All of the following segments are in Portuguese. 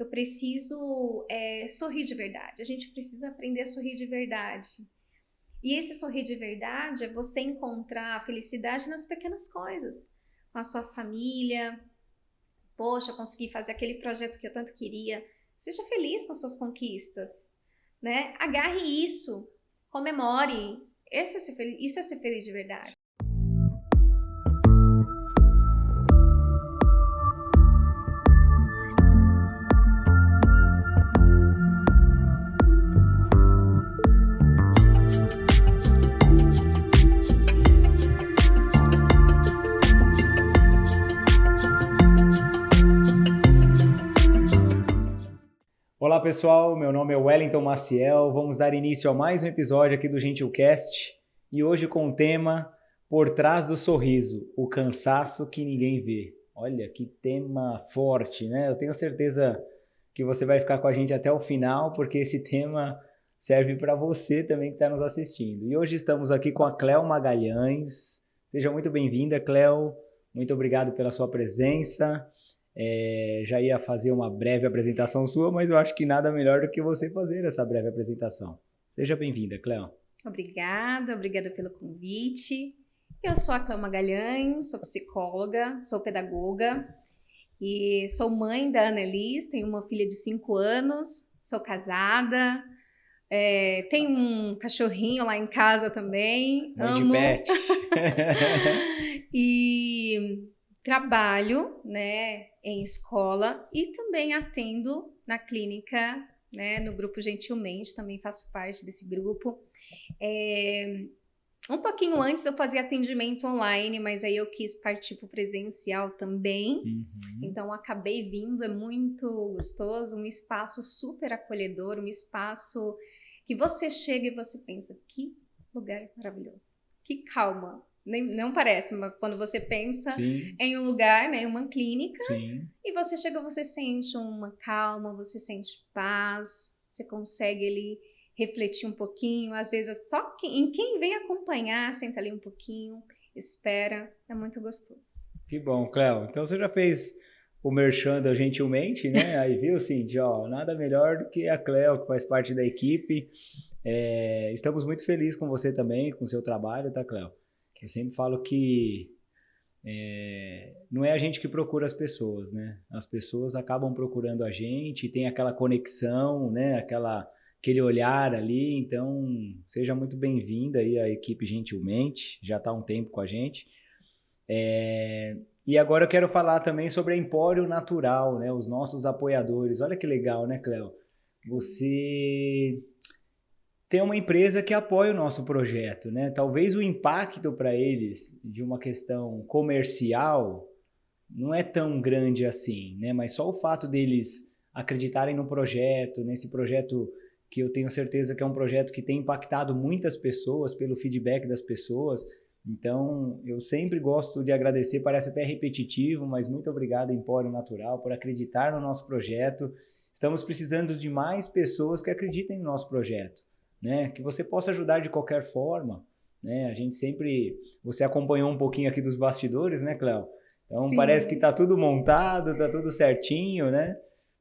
eu preciso sorrir de verdade. A gente precisa aprender a sorrir de verdade. E esse sorrir de verdade é você encontrar a felicidade nas pequenas coisas. Com a sua família. Poxa, consegui fazer aquele projeto que eu tanto queria. Seja feliz com suas conquistas, né? Agarre isso. Comemore. Isso é ser feliz de verdade. Olá pessoal, meu nome é Wellington Maciel, vamos dar início a mais um episódio aqui do Gentilcast e hoje com o tema Por Trás do Sorriso, o cansaço que ninguém vê. Olha que tema forte, né? Eu tenho certeza que você vai ficar com a gente até o final porque esse tema serve para você também que está nos assistindo. E hoje estamos aqui com a Cléo Magalhães. Seja muito bem-vinda, Cléo. Muito obrigado pela sua presença. Já ia fazer uma breve apresentação sua, mas eu acho que nada melhor do que você fazer essa breve apresentação. Seja bem-vinda, Cléo. Obrigada pelo convite. Eu sou a Cléo Magalhães, sou psicóloga, sou pedagoga e sou mãe da Annelise, tenho uma filha de 5 anos, sou casada, tenho um cachorrinho lá em casa também, Mãe de pet. E trabalho, né, em escola e também atendo na clínica, né, no grupo Gentilmente, também faço parte desse grupo. Um pouquinho antes eu fazia atendimento online, mas aí eu quis partir para o presencial também. Então acabei vindo, é muito gostoso, um espaço super acolhedor, um espaço que você chega e você pensa, que lugar maravilhoso, que calma. Não parece, mas quando você pensa Sim. em um lugar, né, em uma clínica, Sim. E você chega, você sente uma calma, você sente paz, você consegue ali refletir um pouquinho, às vezes só em quem vem acompanhar, senta ali um pouquinho, espera, é muito gostoso. Que bom, Cléo. Então você já fez o merchan da Gentilmente, né? Aí viu, Cindy, ó, nada melhor do que a Cléo, que faz parte da equipe. Estamos muito felizes com você também, com o seu trabalho, tá, Cléo? Eu sempre falo que não é a gente que procura as pessoas, né? As pessoas acabam procurando a gente, tem aquela conexão, né? Aquele olhar ali. Então, seja muito bem-vinda aí à equipe Gentilmente, já está há um tempo com a gente. E agora eu quero falar também sobre a Empório Natural, né? Os nossos apoiadores. Olha que legal, né, Cléo? Você tem uma empresa que apoia o nosso projeto, né? Talvez o impacto para eles de uma questão comercial não é tão grande assim, né? Mas só o fato deles acreditarem no projeto, nesse projeto que eu tenho certeza que é um projeto que tem impactado muitas pessoas pelo feedback das pessoas. Então, eu sempre gosto de agradecer, parece até repetitivo, mas muito obrigado, Empório Natural, por acreditar no nosso projeto. Estamos precisando de mais pessoas que acreditem no nosso projeto. Né, que você possa ajudar de qualquer forma, né? A gente sempre... Você acompanhou um pouquinho aqui dos bastidores, né, Cléo? Então, Sim. Parece que tá tudo montado, tá tudo certinho, né?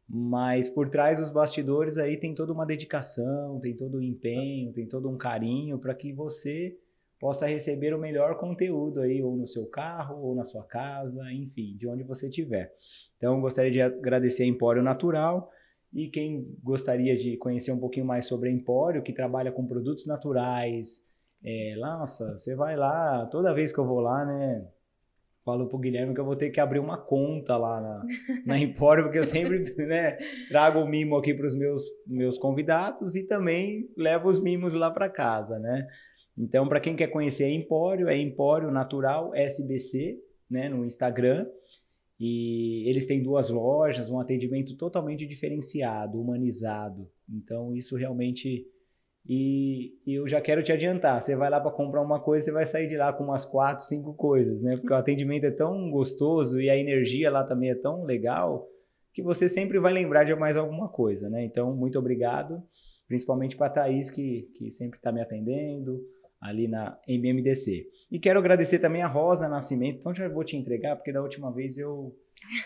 Mas por trás dos bastidores aí tem toda uma dedicação, tem todo um empenho, tem todo um carinho para que você possa receber o melhor conteúdo aí, ou no seu carro, ou na sua casa, enfim, de onde você estiver. Então, gostaria de agradecer a Empório Natural. E quem gostaria de conhecer um pouquinho mais sobre a Empório, que trabalha com produtos naturais, nossa, você vai lá, toda vez que eu vou lá, né, falo pro Guilherme que eu vou ter que abrir uma conta lá na Empório, porque eu sempre, né, trago o mimo aqui para os meus convidados e também levo os mimos lá para casa, né. Então, para quem quer conhecer a Empório, é Empório Natural SBC, né, no Instagram. E eles têm 2 lojas, um atendimento totalmente diferenciado, humanizado. Então, isso realmente... E eu já quero te adiantar, você vai lá para comprar uma coisa, você vai sair de lá com umas 4, 5 coisas, né? Porque o atendimento é tão gostoso e a energia lá também é tão legal que você sempre vai lembrar de mais alguma coisa, né? Então, muito obrigado, principalmente para a Thaís, que sempre está me atendendo ali na MMDC. E quero agradecer também a Rosa Nascimento. Então já vou te entregar, porque da última vez eu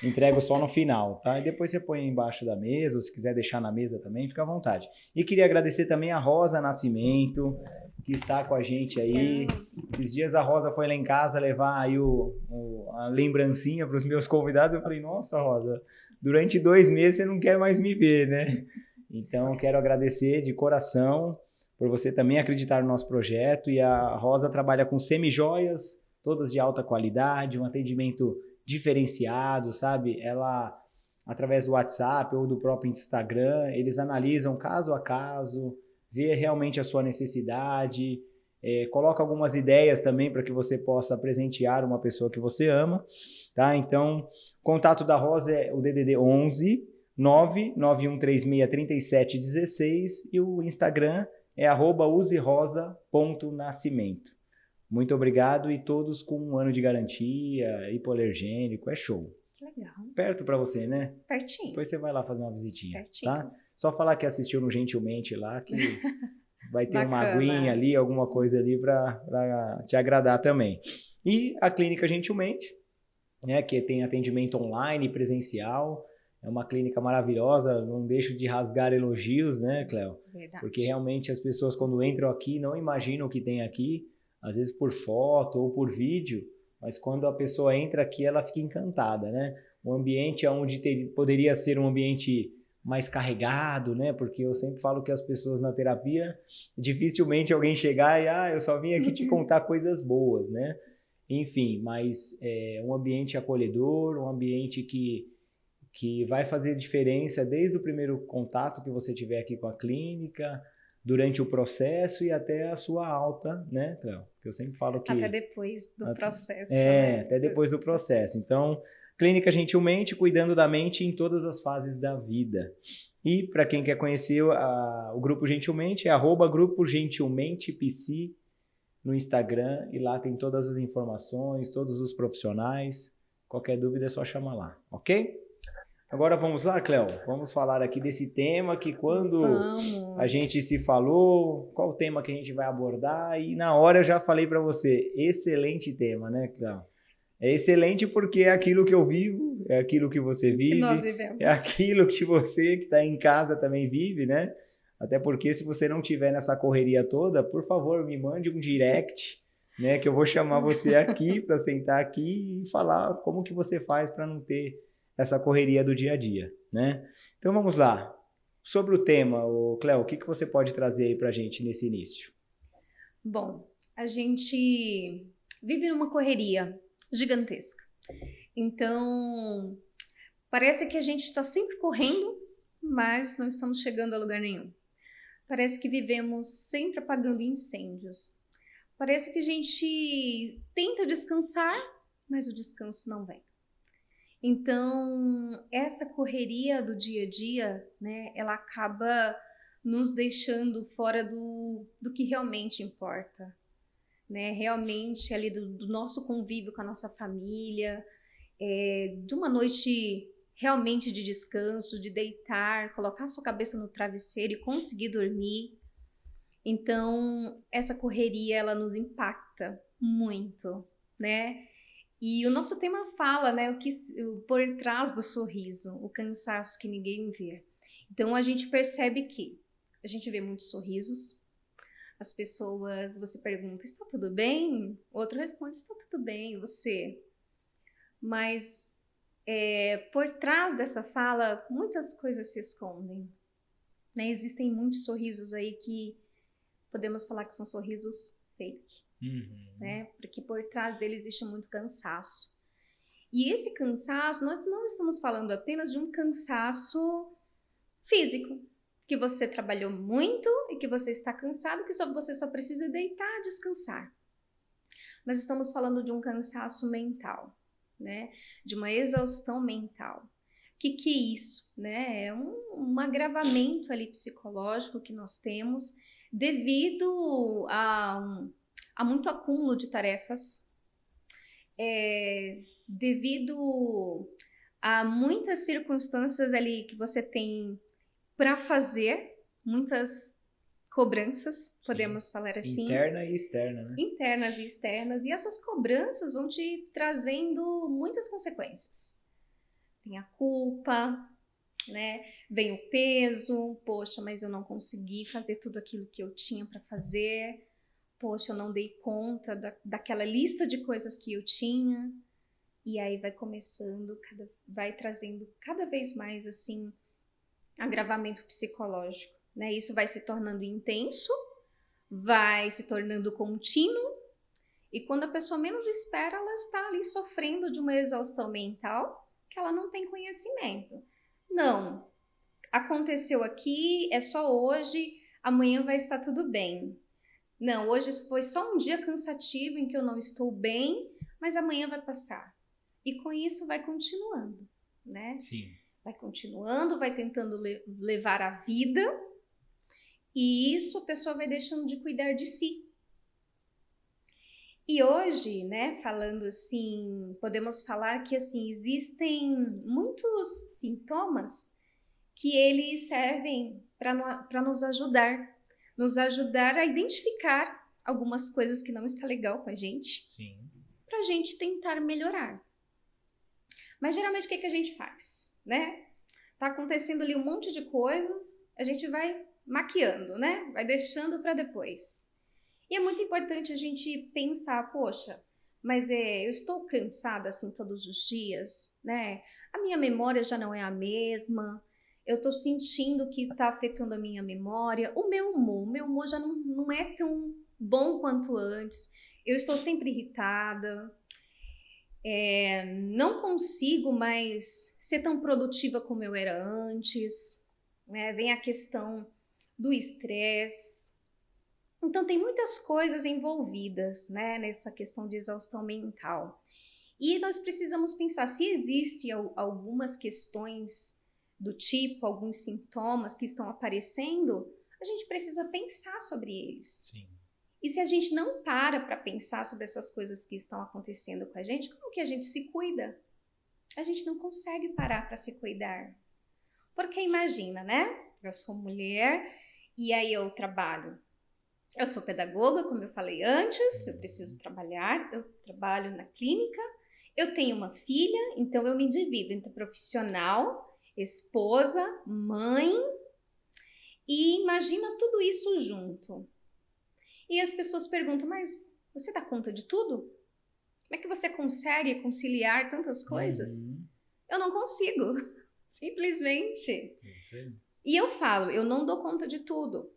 Entrego só no final, tá? E depois você põe embaixo da mesa, ou se quiser deixar na mesa também, fica à vontade. E queria agradecer também a Rosa Nascimento, que está com a gente aí. Esses dias a Rosa foi lá em casa levar aí a lembrancinha para os meus convidados. Eu falei, nossa, Rosa, durante 2 meses você não quer mais me ver, né? Então, quero agradecer de coração por você também acreditar no nosso projeto. E a Rosa trabalha com semijoias, todas de alta qualidade, um atendimento diferenciado, sabe? Ela, através do WhatsApp ou do próprio Instagram, eles analisam caso a caso, vê realmente a sua necessidade, coloca algumas ideias também para que você possa presentear uma pessoa que você ama, tá? Então, o contato da Rosa é o DDD 11 991363716 e o Instagram é @userosa.nascimento. Muito obrigado e todos com 1 ano de garantia, hipoalergênico, é show. Que legal. Perto para você, né? Pertinho. Depois você vai lá fazer uma visitinha, Pertinho. tá? Só falar que assistiu no Gentilmente lá, que vai ter uma Bacana. aguinha ali, alguma coisa ali para te agradar também. E a Clínica Gentilmente, né, que tem atendimento online, presencial, é uma clínica maravilhosa, não deixo de rasgar elogios, né, Cléo? Verdade. Porque realmente as pessoas quando entram aqui não imaginam o que tem aqui, às vezes por foto ou por vídeo, mas quando a pessoa entra aqui ela fica encantada, né? O ambiente onde poderia ser um ambiente mais carregado, né? Porque eu sempre falo que as pessoas na terapia, dificilmente alguém chegar e, eu só vim aqui te contar coisas boas, né? Enfim, mas é um ambiente acolhedor, um ambiente que vai fazer diferença desde o primeiro contato que você tiver aqui com a clínica, durante o processo e até a sua alta, né, Cléo? Porque eu sempre falo que... Até depois do processo. Né? Até depois do processo. Então, Clínica Gentilmente, cuidando da mente em todas as fases da vida. E, para quem quer conhecer o Grupo Gentilmente, é @Grupo Gentilmente PC no Instagram, e lá tem todas as informações, todos os profissionais. Qualquer dúvida é só chamar lá, ok? Agora vamos lá, Cléo? Vamos falar aqui desse tema que quando a gente se falou, qual o tema que a gente vai abordar, e na hora eu já falei para você, excelente tema, né, Cléo? É excelente porque é aquilo que eu vivo, é aquilo que você vive, que nós vivemos. É aquilo que você que está em casa também vive, né? Até porque se você não tiver nessa correria toda, por favor, me mande um direct, né, que eu vou chamar você aqui para sentar aqui e falar como que você faz para não ter essa correria do dia a dia, né? Então vamos lá. Sobre o tema, Cléo, o que você pode trazer aí pra gente nesse início? Bom, a gente vive numa correria gigantesca. Então, parece que a gente está sempre correndo, mas não estamos chegando a lugar nenhum. Parece que vivemos sempre apagando incêndios. Parece que a gente tenta descansar, mas o descanso não vem. Então, essa correria do dia a dia, né, ela acaba nos deixando fora do que realmente importa, né? Realmente ali do nosso convívio com a nossa família, de uma noite realmente de descanso, de deitar, colocar a sua cabeça no travesseiro e conseguir dormir. Então, essa correria, ela nos impacta muito, né? E o nosso tema fala, né, por trás do sorriso, o cansaço que ninguém vê. Então, a gente percebe que a gente vê muitos sorrisos, as pessoas, você pergunta, está tudo bem? O outro responde, está tudo bem, e você? Mas, por trás dessa fala, muitas coisas se escondem, né? Existem muitos sorrisos aí que podemos falar que são sorrisos fake. Né? Porque por trás dele existe muito cansaço. E esse cansaço, nós não estamos falando apenas de um cansaço físico, que você trabalhou muito e que você está cansado, que você só precisa deitar, descansar. Mas estamos falando de um cansaço mental, né? De uma exaustão mental. O que é isso? Né? É um agravamento ali psicológico que nós temos devido há muito acúmulo de tarefas, devido a muitas circunstâncias ali que você tem para fazer, muitas cobranças, podemos falar assim. Interna e externa, né? Internas e externas, e essas cobranças vão te trazendo muitas consequências. Tem a culpa, né? Vem o peso, poxa, mas eu não consegui fazer tudo aquilo que eu tinha para fazer. Poxa, eu não dei conta daquela lista de coisas que eu tinha. E aí vai começando, vai trazendo cada vez mais, assim, agravamento psicológico, né? Isso vai se tornando intenso, vai se tornando contínuo, e quando a pessoa menos espera, ela está ali sofrendo de uma exaustão mental que ela não tem conhecimento. Não, aconteceu aqui, é só hoje, amanhã vai estar tudo bem. Não, hoje foi só um dia cansativo em que eu não estou bem, mas amanhã vai passar. E com isso vai continuando, né? Sim. Vai continuando, vai tentando levar a vida, e isso a pessoa vai deixando de cuidar de si. E hoje, né, falando assim, podemos falar que assim, existem muitos sintomas que eles servem para nos ajudar a identificar algumas coisas que não está legal com a gente, para a gente tentar melhorar. Mas geralmente o que a gente faz, né? Tá acontecendo ali um monte de coisas, a gente vai maquiando, né? Vai deixando para depois. E é muito importante a gente pensar, poxa, mas eu estou cansada assim todos os dias, né? A minha memória já não é a mesma, eu tô sentindo que tá afetando a minha memória, o meu humor já não é tão bom quanto antes, eu estou sempre irritada, não consigo mais ser tão produtiva como eu era antes, né? Vem a questão do estresse. Então tem muitas coisas envolvidas, né, nessa questão de exaustão mental. E nós precisamos pensar se existem algumas questões do tipo, alguns sintomas que estão aparecendo, a gente precisa pensar sobre eles. Sim. E se a gente não para pensar sobre essas coisas que estão acontecendo com a gente, como que a gente se cuida? A gente não consegue parar para se cuidar. Porque imagina, né? Eu sou mulher e aí eu trabalho. Eu sou pedagoga, como eu falei antes, eu preciso trabalhar, eu trabalho na clínica, eu tenho uma filha, então eu me divido entre profissional, esposa, mãe, e imagina tudo isso junto. E as pessoas perguntam, mas você dá conta de tudo? Como é que você consegue conciliar tantas coisas? Eu não consigo, simplesmente. E eu falo, eu não dou conta de tudo.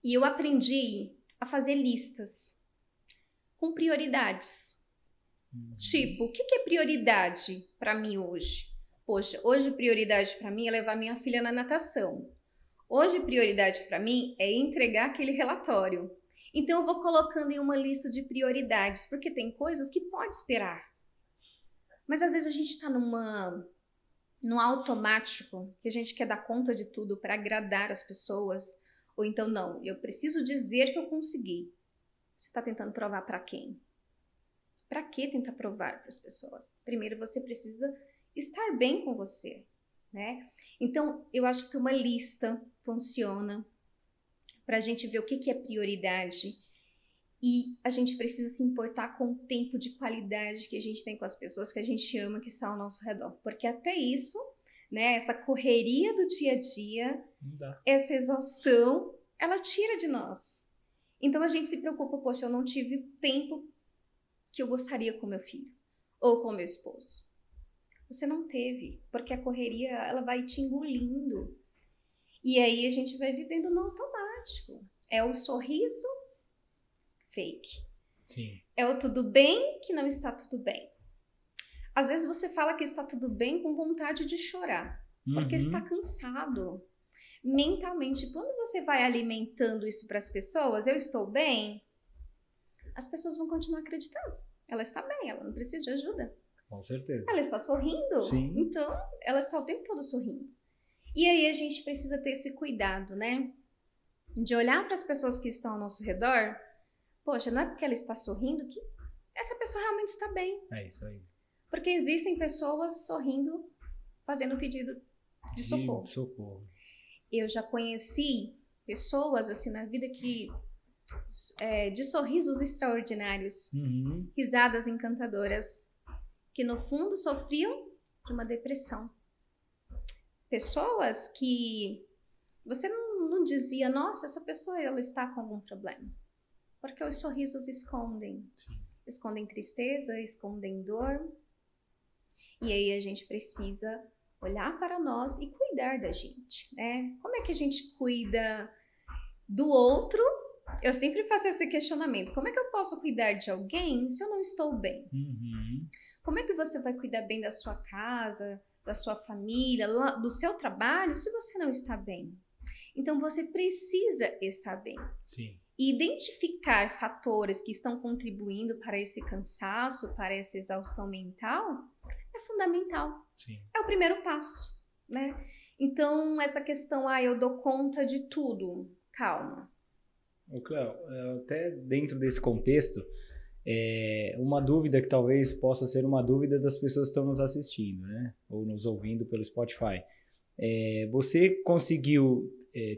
E eu aprendi a fazer listas com prioridades. Tipo, o que é prioridade para mim hoje? Poxa, hoje prioridade para mim é levar minha filha na natação. Hoje prioridade para mim é entregar aquele relatório. Então eu vou colocando em uma lista de prioridades, porque tem coisas que pode esperar. Mas às vezes a gente está num automático, que a gente quer dar conta de tudo para agradar as pessoas. Ou então, não, eu preciso dizer que eu consegui. Você está tentando provar para quem? Para que tentar provar para as pessoas? Primeiro, você precisa estar bem com você, né? Então, eu acho que uma lista funciona para a gente ver o que é prioridade. E a gente precisa se importar com o tempo de qualidade que a gente tem com as pessoas que a gente ama, que estão ao nosso redor. Porque até isso, né, essa correria do dia a dia, essa exaustão, ela tira de nós. Então a gente se preocupa, poxa, eu não tive o tempo que eu gostaria com meu filho ou com meu esposo. Você não teve, porque a correria, ela vai te engolindo. E aí a gente vai vivendo no automático. É o sorriso fake. Sim. É o tudo bem que não está tudo bem. Às vezes você fala que está tudo bem com vontade de chorar, porque está cansado. Mentalmente, quando você vai alimentando isso para as pessoas, eu estou bem, as pessoas vão continuar acreditando. Ela está bem, ela não precisa de ajuda. Com certeza. Ela está sorrindo, Sim. Então ela está o tempo todo sorrindo. E aí a gente precisa ter esse cuidado, né? De olhar para as pessoas que estão ao nosso redor. Poxa, não é porque ela está sorrindo que essa pessoa realmente está bem. É isso aí. Porque existem pessoas sorrindo, fazendo pedido de socorro. Socorro. Eu já conheci pessoas assim na vida que de sorrisos extraordinários, risadas encantadoras, que no fundo sofriam de uma depressão. Pessoas que você não dizia, nossa, essa pessoa ela está com algum problema. Porque os sorrisos escondem. Sim. Escondem tristeza, escondem dor. E aí a gente precisa olhar para nós e cuidar da gente, né? Como é que a gente cuida do outro? Eu sempre faço esse questionamento. Como é que eu posso cuidar de alguém se eu não estou bem? Uhum. Como é que você vai cuidar bem da sua casa, da sua família, do seu trabalho, se você não está bem? Então, você precisa estar bem. Sim. E identificar fatores que estão contribuindo para esse cansaço, para essa exaustão mental, é fundamental. Sim. É o primeiro passo, né? Então, essa questão, eu dou conta de tudo. Calma. Ô, Cléo, até dentro desse contexto, uma dúvida que talvez possa ser uma dúvida das pessoas que estão nos assistindo, né? Ou nos ouvindo pelo Spotify. Você conseguiu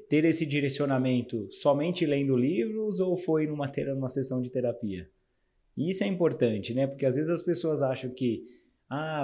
ter esse direcionamento somente lendo livros ou foi numa sessão de terapia? E isso é importante, né? Porque às vezes as pessoas acham que,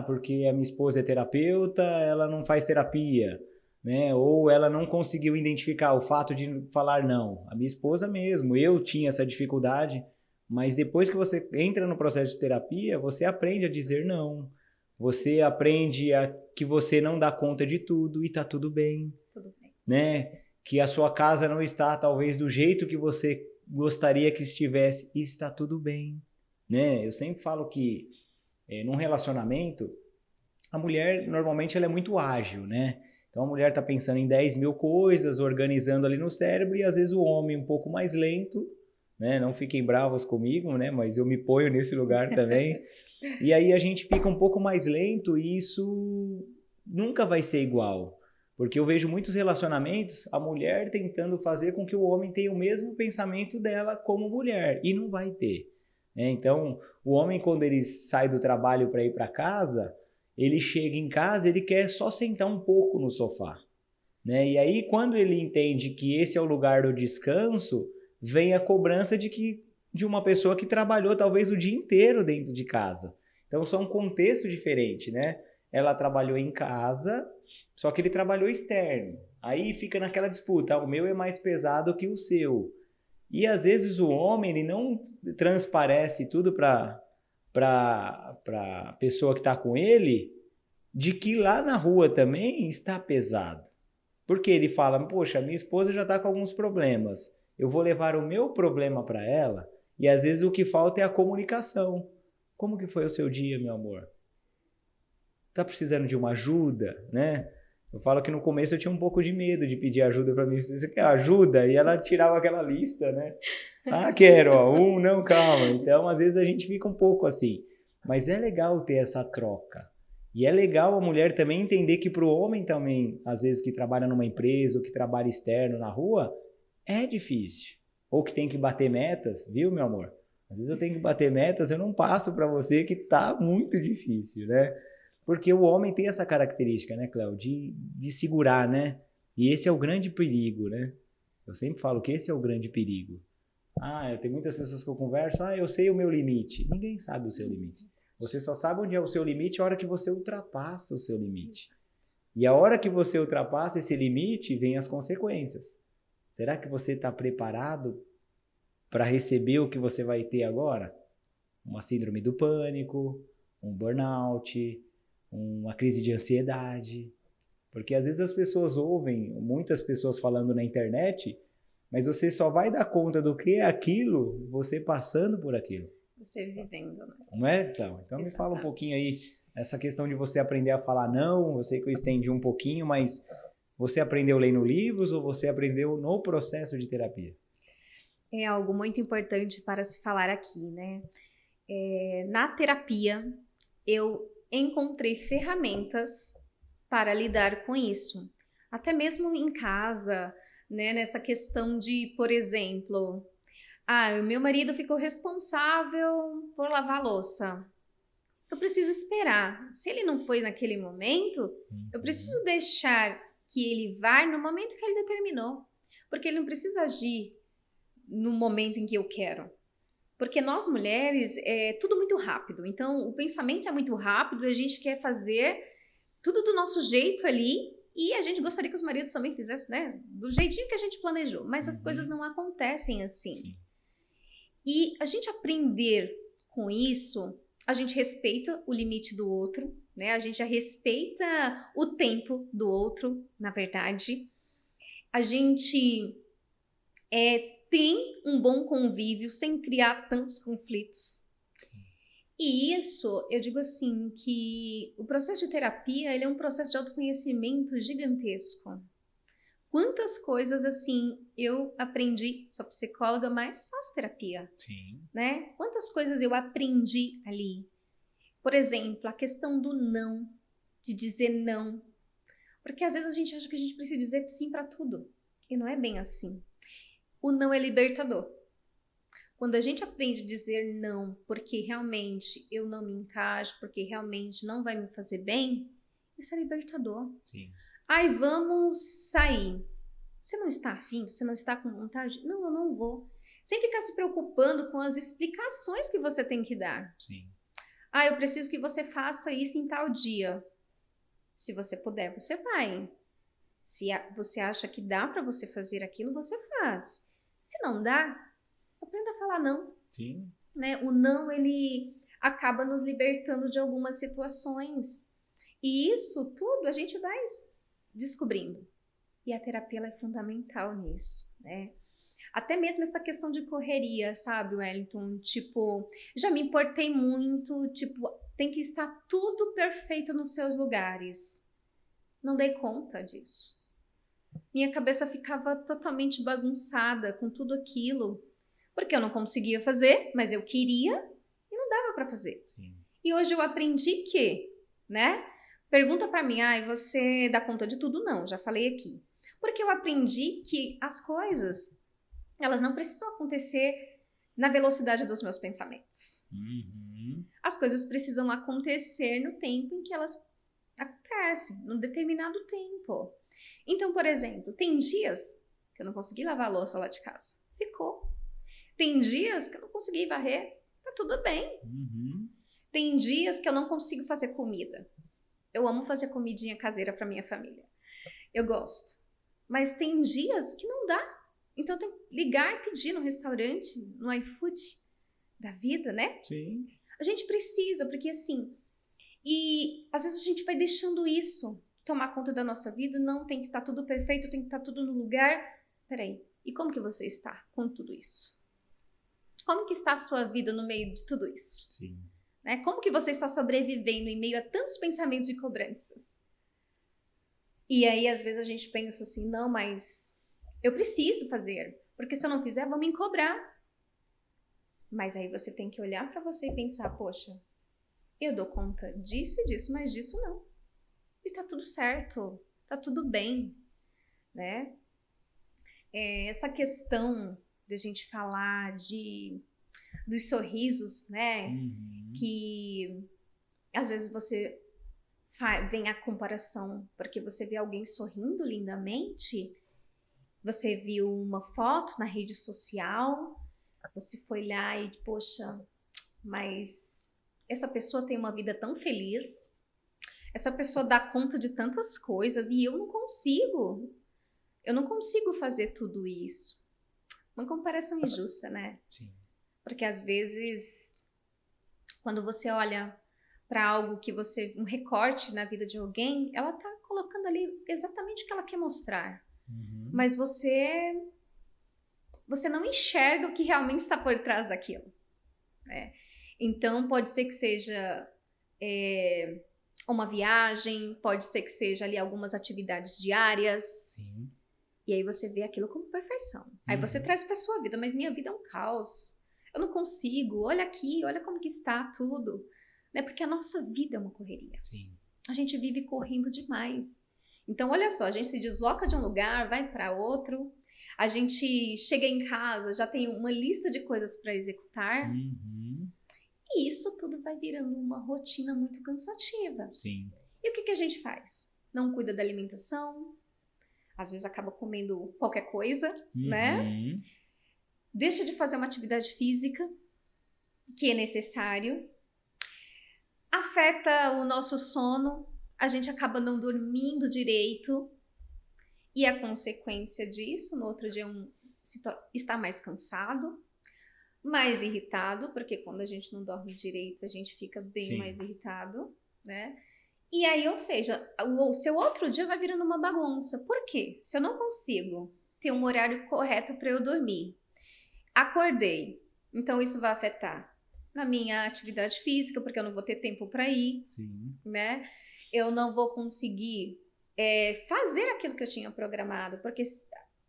porque a minha esposa é terapeuta, ela não faz terapia, né? Ou ela não conseguiu identificar o fato de falar não. A minha esposa mesmo, eu tinha essa dificuldade, mas depois que você entra no processo de terapia, você aprende a dizer não. Você aprende que você não dá conta de tudo e tá tudo bem. Tudo bem. Né? Que a sua casa não está talvez do jeito que você gostaria que estivesse e está tudo bem, né? Eu sempre falo que num relacionamento a mulher normalmente ela é muito ágil, né? Então a mulher está pensando em 10 mil coisas, organizando ali no cérebro, e às vezes o homem um pouco mais lento, né? Não fiquem bravos comigo, né? Mas eu me ponho nesse lugar também. E aí a gente fica um pouco mais lento e isso nunca vai ser igual. Porque eu vejo muitos relacionamentos, a mulher tentando fazer com que o homem tenha o mesmo pensamento dela como mulher, e não vai ter. Então, o homem, quando ele sai do trabalho para ir para casa, ele chega em casa, ele quer só sentar um pouco no sofá. E aí, quando ele entende que esse é o lugar do descanso, vem a cobrança de uma pessoa que trabalhou talvez o dia inteiro dentro de casa. Então, são um contexto diferente, né? Ela trabalhou em casa, só que ele trabalhou externo. Aí fica naquela disputa, o meu é mais pesado que o seu. E às vezes o homem ele não transparece tudo para a pessoa que está com ele, de que lá na rua também está pesado. Porque ele fala, poxa, minha esposa já está com alguns problemas, eu vou levar o meu problema para ela, e às vezes o que falta é a comunicação. Como que foi o seu dia, meu amor? Tá precisando de uma ajuda, né? Eu falo que no começo eu tinha um pouco de medo de pedir ajuda para mim. Você quer ajuda? E ela tirava aquela lista, né? Quero, não, calma. Então, às vezes a gente fica um pouco assim. Mas é legal ter essa troca. E é legal a mulher também entender que para o homem também, às vezes que trabalha numa empresa ou que trabalha externo na rua, é difícil. Ou que tem que bater metas, viu, meu amor? Às vezes eu tenho que bater metas, eu não passo para você que tá muito difícil, né? Porque o homem tem essa característica, né, Cléo, de segurar, né? E esse é o grande perigo, né? Eu sempre falo que esse é o grande perigo. Eu tenho muitas pessoas que eu converso, eu sei o meu limite. Ninguém sabe o seu limite. Você só sabe onde é o seu limite a hora que você ultrapassa o seu limite. E a hora que você ultrapassa esse limite, vem as consequências. Será que você está preparado para receber o que você vai ter agora? Uma síndrome do pânico, um burnout, uma crise de ansiedade. Porque às vezes as pessoas ouvem muitas pessoas falando na internet, mas você só vai dar conta do que é aquilo você passando por aquilo. Você vivendo, né? Não é, então? Então me fala um pouquinho aí, essa questão de você aprender a falar não, eu sei que eu estendi um pouquinho, mas você aprendeu lendo livros ou você aprendeu no processo de terapia? É algo muito importante para se falar aqui, né? Na terapia, eu encontrei ferramentas para lidar com isso. Até mesmo em casa, né? Nessa questão de, por exemplo, o meu marido ficou responsável por lavar a louça. Eu preciso esperar. Se ele não foi naquele momento, eu preciso deixar que ele vá no momento que ele determinou. Porque ele não precisa agir no momento em que eu quero. Porque nós mulheres, é tudo muito rápido. Então, o pensamento é muito rápido e a gente quer fazer tudo do nosso jeito ali, e a gente gostaria que os maridos também fizessem, né? Do jeitinho que a gente planejou, mas as coisas não acontecem assim. Sim. E a gente aprender com isso, a gente respeita o limite do outro, né? A gente já respeita o tempo do outro, na verdade. A gente tem um bom convívio sem criar tantos conflitos. E isso, eu digo assim, que o processo de terapia, ele é um processo de autoconhecimento gigantesco. Quantas coisas, assim, eu aprendi, sou psicóloga, mas faço terapia, Sim. né? Quantas coisas eu aprendi ali. Por exemplo, a questão do não, de dizer não. Porque às vezes a gente acha que a gente precisa dizer sim para tudo. E não é bem assim. O não é libertador. Quando a gente aprende a dizer não, porque realmente eu não me encaixo, porque realmente não vai me fazer bem, isso é libertador. Sim. Ai, vamos sair. Você não está afim? Você não está com vontade? Não, eu não vou. Sem ficar se preocupando com as explicações que você tem que dar. Sim. Ah, eu preciso que você faça isso em tal dia. Se você puder, você vai. Se você acha que dá para você fazer aquilo, você faz. Se não dá, aprenda a falar não. Sim. Né? O não, ele acaba nos libertando de algumas situações. E isso tudo a gente vai descobrindo. E a terapia ela é fundamental nisso, né? Até mesmo essa questão de correria, sabe, Wellington? Tipo, já me importei muito, tipo, tem que estar tudo perfeito nos seus lugares. Não dei conta disso. Minha cabeça ficava totalmente bagunçada com tudo aquilo. Porque eu não conseguia fazer, mas eu queria e não dava para fazer. Sim. E hoje eu aprendi que, né? Pergunta para mim, você dá conta de tudo? Não, já falei aqui. Porque eu aprendi que as coisas, elas não precisam acontecer na velocidade dos meus pensamentos. Uhum. As coisas precisam acontecer no tempo em que elas acontecem, num determinado tempo. Então, por exemplo, tem dias que eu não consegui lavar a louça lá de casa. Ficou. Tem dias que eu não consegui varrer. Tá tudo bem. Uhum. Tem dias que eu não consigo fazer comida. Eu amo fazer comidinha caseira para minha família. Eu gosto. Mas tem dias que não dá. Então eu tenho que ligar e pedir no restaurante, no iFood da vida, né? Sim. A gente precisa, porque assim... E às vezes a gente vai deixando isso tomar conta da nossa vida. Não, tem que estar tudo perfeito, tem que estar tudo no lugar. Peraí, e como que você está com tudo isso? Como que está a sua vida no meio de tudo isso? Sim. Né? Como que você está sobrevivendo em meio a tantos pensamentos e cobranças? E aí, às vezes, a gente pensa assim, não, mas eu preciso fazer, porque se eu não fizer, vão me cobrar. Mas aí você tem que olhar para você e pensar, poxa, eu dou conta disso e disso, mas disso não. E tá tudo certo, tá tudo bem, né? Essa questão de a gente falar dos sorrisos, né? Uhum. Que às vezes você vem a comparação, porque você vê alguém sorrindo lindamente, você viu uma foto na rede social, você foi lá e, poxa, mas essa pessoa tem uma vida tão feliz, essa pessoa dá conta de tantas coisas e eu não consigo fazer tudo isso. Uma comparação injusta, né? Sim. Porque às vezes, quando você olha para algo que um recorte na vida de alguém, ela tá colocando ali exatamente o que ela quer mostrar. Uhum. Mas você não enxerga o que realmente está por trás daquilo. Né? Então, pode ser que seja uma viagem, pode ser que seja ali algumas atividades diárias. Sim. E aí você vê aquilo como perfeição. Aí você traz para sua vida, mas minha vida é um caos. Eu não consigo, olha aqui, olha como que está tudo. Né? Porque a nossa vida é uma correria. Sim. A gente vive correndo demais. Então, olha só, a gente se desloca de um lugar, vai para outro. A gente chega em casa, já tem uma lista de coisas para executar. Uhum. E isso tudo vai virando uma rotina muito cansativa. Sim. E o que a gente faz? Não cuida da alimentação. Às vezes acaba comendo qualquer coisa, né? Deixa de fazer uma atividade física que é necessário. Afeta o nosso sono. a gente acaba não dormindo direito, e a consequência disso, no outro dia, está mais cansado, mais irritado, porque quando a gente não dorme direito, a gente fica bem mais irritado, né? E aí, ou seja, o seu outro dia vai virando uma bagunça. Por quê? Se eu não consigo ter um horário correto para eu dormir, acordei, então isso vai afetar na minha atividade física, porque eu não vou ter tempo para ir, né? Eu não vou conseguir fazer aquilo que eu tinha programado, porque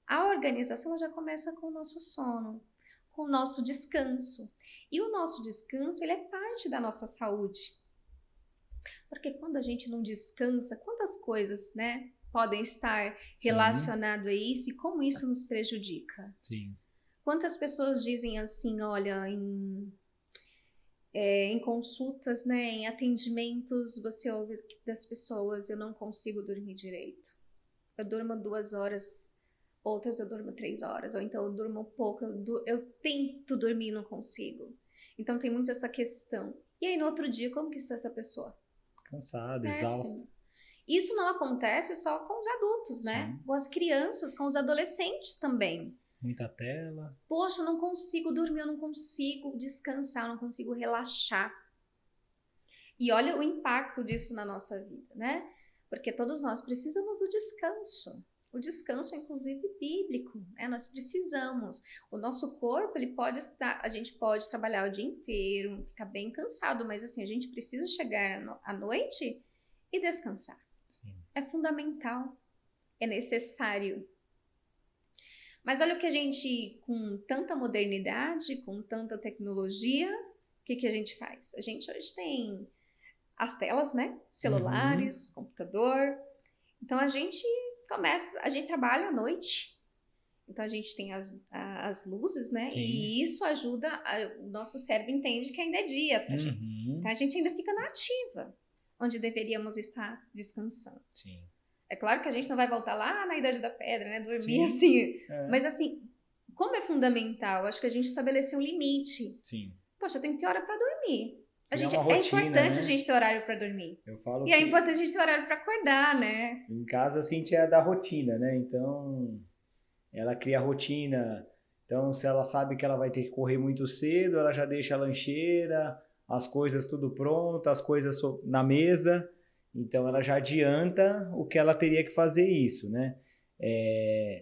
a organização já começa com o nosso sono, com o nosso descanso. E o nosso descanso, ele é parte da nossa saúde. Porque quando a gente não descansa, quantas coisas, né, podem estar relacionadas a isso e como isso nos prejudica? Sim. Quantas pessoas dizem assim, olha, em consultas, né, em atendimentos, você ouve das pessoas, eu não consigo dormir direito. Eu durmo 2 horas, outras eu durmo 3 horas, ou então eu durmo pouco, eu tento dormir e não consigo. Então tem muito essa questão. E aí no outro dia, como que está essa pessoa? Cansada, exausta. Isso não acontece só com os adultos, né? Com as crianças, com os adolescentes também. Muita tela. Poxa, eu não consigo dormir, eu não consigo descansar, eu não consigo relaxar. E olha o impacto disso na nossa vida, né? Porque todos nós precisamos do descanso. O descanso, inclusive, bíblico, né? Nós precisamos. O nosso corpo, a gente pode trabalhar o dia inteiro, ficar bem cansado, mas assim, a gente precisa chegar à noite e descansar. Sim. É fundamental, é necessário. Mas olha o que a gente, com tanta modernidade, com tanta tecnologia, o que a gente faz? A gente hoje tem as telas, né? Celulares, computador. Então a gente trabalha à noite. Então a gente tem as luzes, né? Sim. E isso ajuda, o nosso cérebro entende que ainda é dia pra gente. Então a gente ainda fica na ativa, onde deveríamos estar descansando. Sim. É claro que a gente não vai voltar lá na Idade da Pedra, né? Dormir assim. Mas assim, como é fundamental, acho que a gente estabeleceu um limite. Sim. Poxa, eu tenho que ter hora para dormir. Rotina, é importante, né? A gente ter horário para dormir. Eu falo é importante a gente ter horário para acordar, né? Em casa a Cintia é da rotina, né? Então, ela cria a rotina. Então, se ela sabe que ela vai ter que correr muito cedo, ela já deixa a lancheira, as coisas tudo pronto, as coisas na mesa. Então, ela já adianta o que ela teria que fazer isso, né?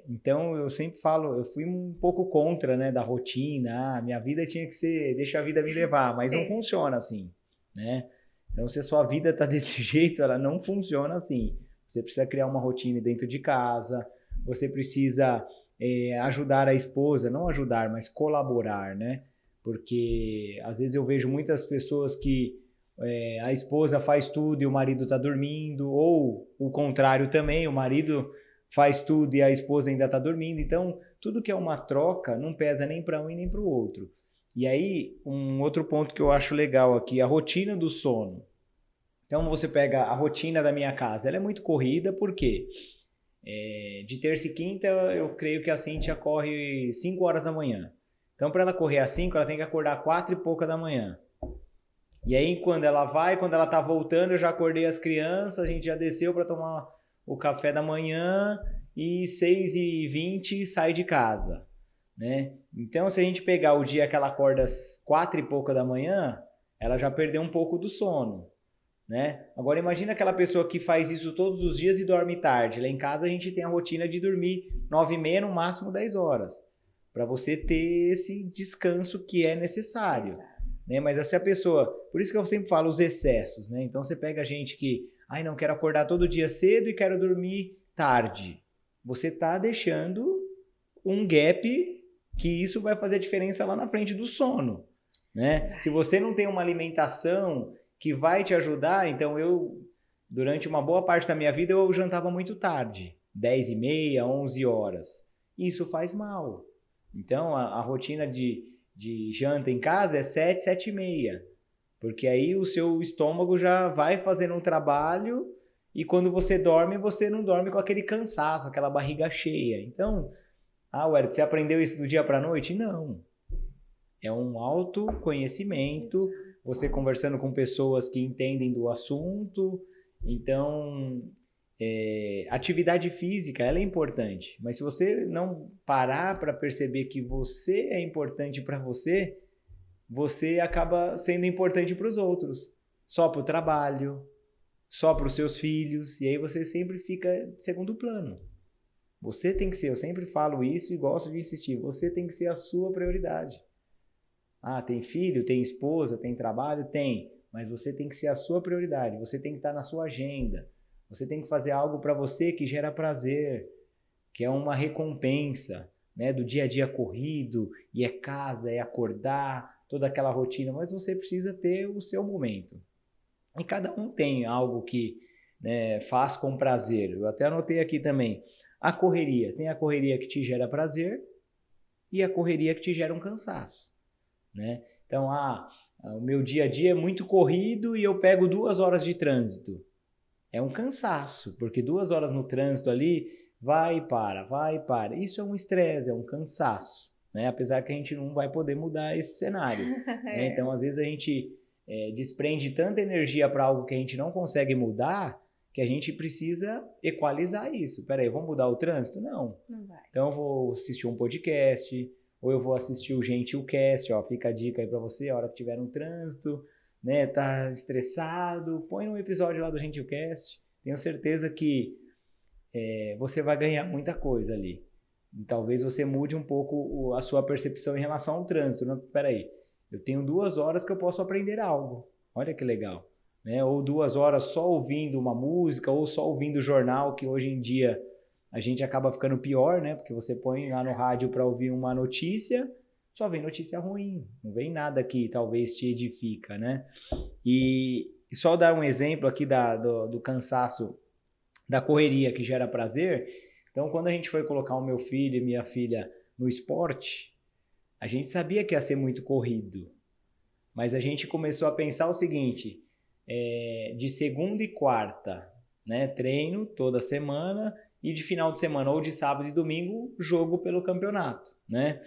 Então, eu sempre falo, eu fui um pouco contra, né, da rotina. Minha vida tinha que ser, deixa a vida me levar, mas não funciona assim, né? Então, se a sua vida tá desse jeito, ela não funciona assim. Você precisa criar uma rotina dentro de casa, você precisa ajudar a esposa, não ajudar, mas colaborar, né? Porque, às vezes, eu vejo muitas pessoas que a esposa faz tudo e o marido está dormindo, ou o contrário também, o marido faz tudo e a esposa ainda está dormindo. Então, tudo que é uma troca não pesa nem para um e nem para o outro. E aí, um outro ponto que eu acho legal aqui, a rotina do sono. Então, você pega a rotina da minha casa, ela é muito corrida, por quê? De terça e quinta, eu creio que a Cíntia corre 5 horas da manhã. Então, para ela correr às 5, ela tem que acordar 4 e pouca da manhã. E aí, quando ela tá voltando, eu já acordei as crianças, a gente já desceu para tomar o café da manhã e 6h20 sai de casa, né? Então, se a gente pegar o dia que ela acorda às 4 e pouca da manhã, ela já perdeu um pouco do sono, né? Agora, imagina aquela pessoa que faz isso todos os dias e dorme tarde. Lá em casa, a gente tem a rotina de dormir 9h30, no máximo 10 horas, para você ter esse descanso que é necessário. Exato. Né? Mas se a pessoa... Por isso que eu sempre falo os excessos, né? Então, você pega gente que... não quero acordar todo dia cedo e quero dormir tarde. Você está deixando um gap que isso vai fazer diferença lá na frente do sono, né? Se você não tem uma alimentação que vai te ajudar, então durante uma boa parte da minha vida, eu jantava muito tarde, 10h30, 11 horas. Isso faz mal. Então, a rotina de janta em casa é 7, 7h30. Porque aí o seu estômago já vai fazendo um trabalho e quando você dorme, você não dorme com aquele cansaço, aquela barriga cheia. Então, Wellington, você aprendeu isso do dia para a noite? Não. É um autoconhecimento, você conversando com pessoas que entendem do assunto Então, atividade física, ela é importante, mas se você não parar para perceber que você é importante para você, você acaba sendo importante para os outros, só para o trabalho, só para os seus filhos, e aí você sempre fica de segundo plano. Você tem que ser, eu sempre falo isso e gosto de insistir, você tem que ser a sua prioridade. Ah, tem filho, tem esposa, tem trabalho? Tem, mas você tem que ser a sua prioridade, você tem que estar na sua agenda, você tem que fazer algo para você que gera prazer, que é uma recompensa, né, do dia a dia corrido, e é casa, é acordar, toda aquela rotina, mas você precisa ter o seu momento. E cada um tem algo que, né, faz com prazer. Eu até anotei aqui também, a correria. Tem a correria que te gera prazer e a correria que te gera um cansaço, né? Então, o meu dia a dia é muito corrido e eu pego 2 horas de trânsito. É um cansaço, porque 2 horas no trânsito ali, vai e para, vai e para. Isso é um estresse, é um cansaço, né? Apesar que a gente não vai poder mudar esse cenário, né? Então, às vezes a gente desprende tanta energia para algo que a gente não consegue mudar, que a gente precisa equalizar isso. Peraí, vamos mudar o trânsito? Não. Não vai. Então eu vou assistir um podcast, ou eu vou assistir o Gentilcast, ó, fica a dica aí para você, a hora que tiver no trânsito, né, tá estressado, põe um episódio lá do Gentilcast. Tenho certeza que você vai ganhar muita coisa ali. E talvez você mude um pouco a sua percepção em relação ao trânsito. Não, peraí, eu tenho 2 horas que eu posso aprender algo. Olha que legal. Né? Ou 2 horas só ouvindo uma música, ou só ouvindo o jornal, que hoje em dia a gente acaba ficando pior, né? Porque você põe lá no rádio para ouvir uma notícia, só vem notícia ruim, não vem nada que talvez te edifica, né? E só dar um exemplo aqui do cansaço, da correria que gera prazer. Então, quando a gente foi colocar o meu filho e minha filha no esporte, a gente sabia que ia ser muito corrido, mas a gente começou a pensar o seguinte, de segunda e quarta, né, treino toda semana, e de final de semana ou de sábado e domingo, jogo pelo campeonato, né?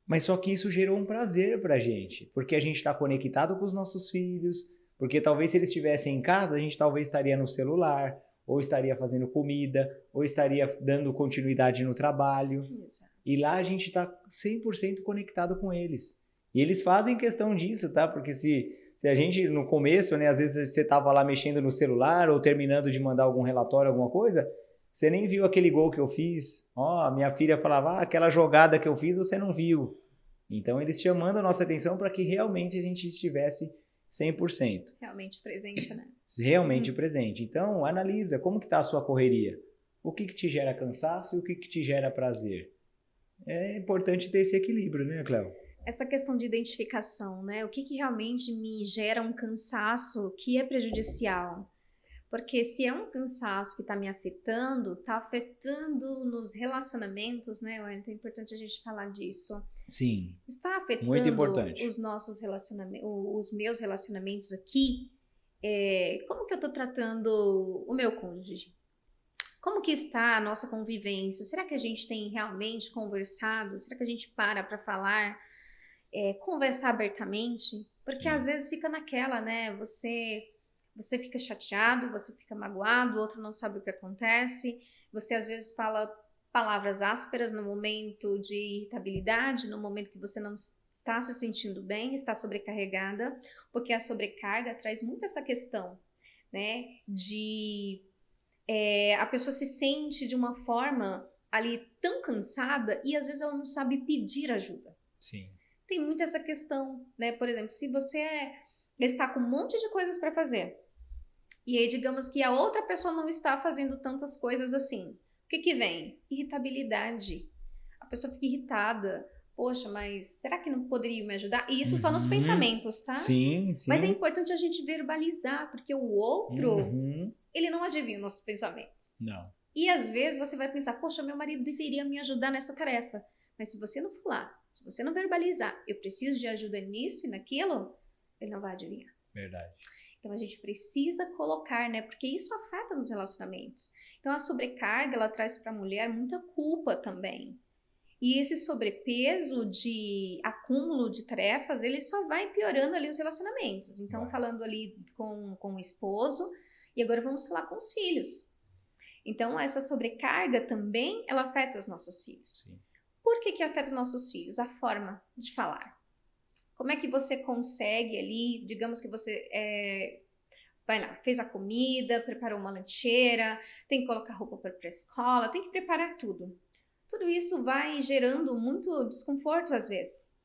Mas só que isso gerou um prazer pra gente, porque a gente está conectado com os nossos filhos, porque talvez se eles estivessem em casa, a gente talvez estaria no celular, ou estaria fazendo comida, ou estaria dando continuidade no trabalho. Exato. E lá a gente está 100% conectado com eles. E eles fazem questão disso, tá? Porque se a gente, no começo, né, às vezes você estava lá mexendo no celular ou terminando de mandar algum relatório, alguma coisa, você nem viu aquele gol que eu fiz. Ó, minha filha falava, aquela jogada que eu fiz você não viu. Então eles chamando a nossa atenção para que realmente a gente estivesse 100%. Realmente presente, né? Realmente presente. Então, analisa como que está a sua correria. O que te gera cansaço e o que te gera prazer. É importante ter esse equilíbrio, né, Cléo? Essa questão de identificação, né? O que realmente me gera um cansaço que é prejudicial? Porque se é um cansaço que está me afetando, está afetando nos relacionamentos, né? Então é importante a gente falar disso. Sim. Está afetando muito importante. os nossos relacionamentos, os meus relacionamentos aqui. Como que eu estou tratando o meu cônjuge? Como que está a nossa convivência? Será que a gente tem realmente conversado? Será que a gente para falar, conversar abertamente? Porque às vezes fica naquela, né? Você fica chateado, você fica magoado, o outro não sabe o que acontece. Você às vezes fala palavras ásperas no momento de irritabilidade, no momento que você não está se sentindo bem, está sobrecarregada, porque a sobrecarga traz muito essa questão, né? A pessoa se sente de uma forma ali tão cansada e às vezes ela não sabe pedir ajuda. Sim. Tem muito essa questão, né? Por exemplo, se você está com um monte de coisas para fazer e aí digamos que a outra pessoa não está fazendo tantas coisas assim, o que vem? Irritabilidade. A pessoa fica irritada. Poxa, mas será que não poderia me ajudar? E isso só nos pensamentos, tá? Sim, sim. Mas é importante a gente verbalizar, porque o outro, ele não adivinha os nossos pensamentos. Não. E às vezes você vai pensar, poxa, meu marido deveria me ajudar nessa tarefa. Mas se você não falar, se você não verbalizar, eu preciso de ajuda nisso e naquilo, ele não vai adivinhar. Verdade. Então a gente precisa colocar, né? Porque isso afeta nos relacionamentos. Então a sobrecarga, ela traz para a mulher muita culpa também. E esse sobrepeso de acúmulo de tarefas, ele só vai piorando ali os relacionamentos. Então falando ali com o esposo E agora vamos falar com os filhos. Então, essa sobrecarga também, ela afeta os nossos filhos. Sim. Por que afeta os nossos filhos? A forma de falar. Como é que você consegue ali, digamos que você vai lá, fez a comida, preparou uma lancheira, tem que colocar roupa para ir para a escola, tem que preparar tudo. Tudo isso vai gerando muito desconforto às vezes.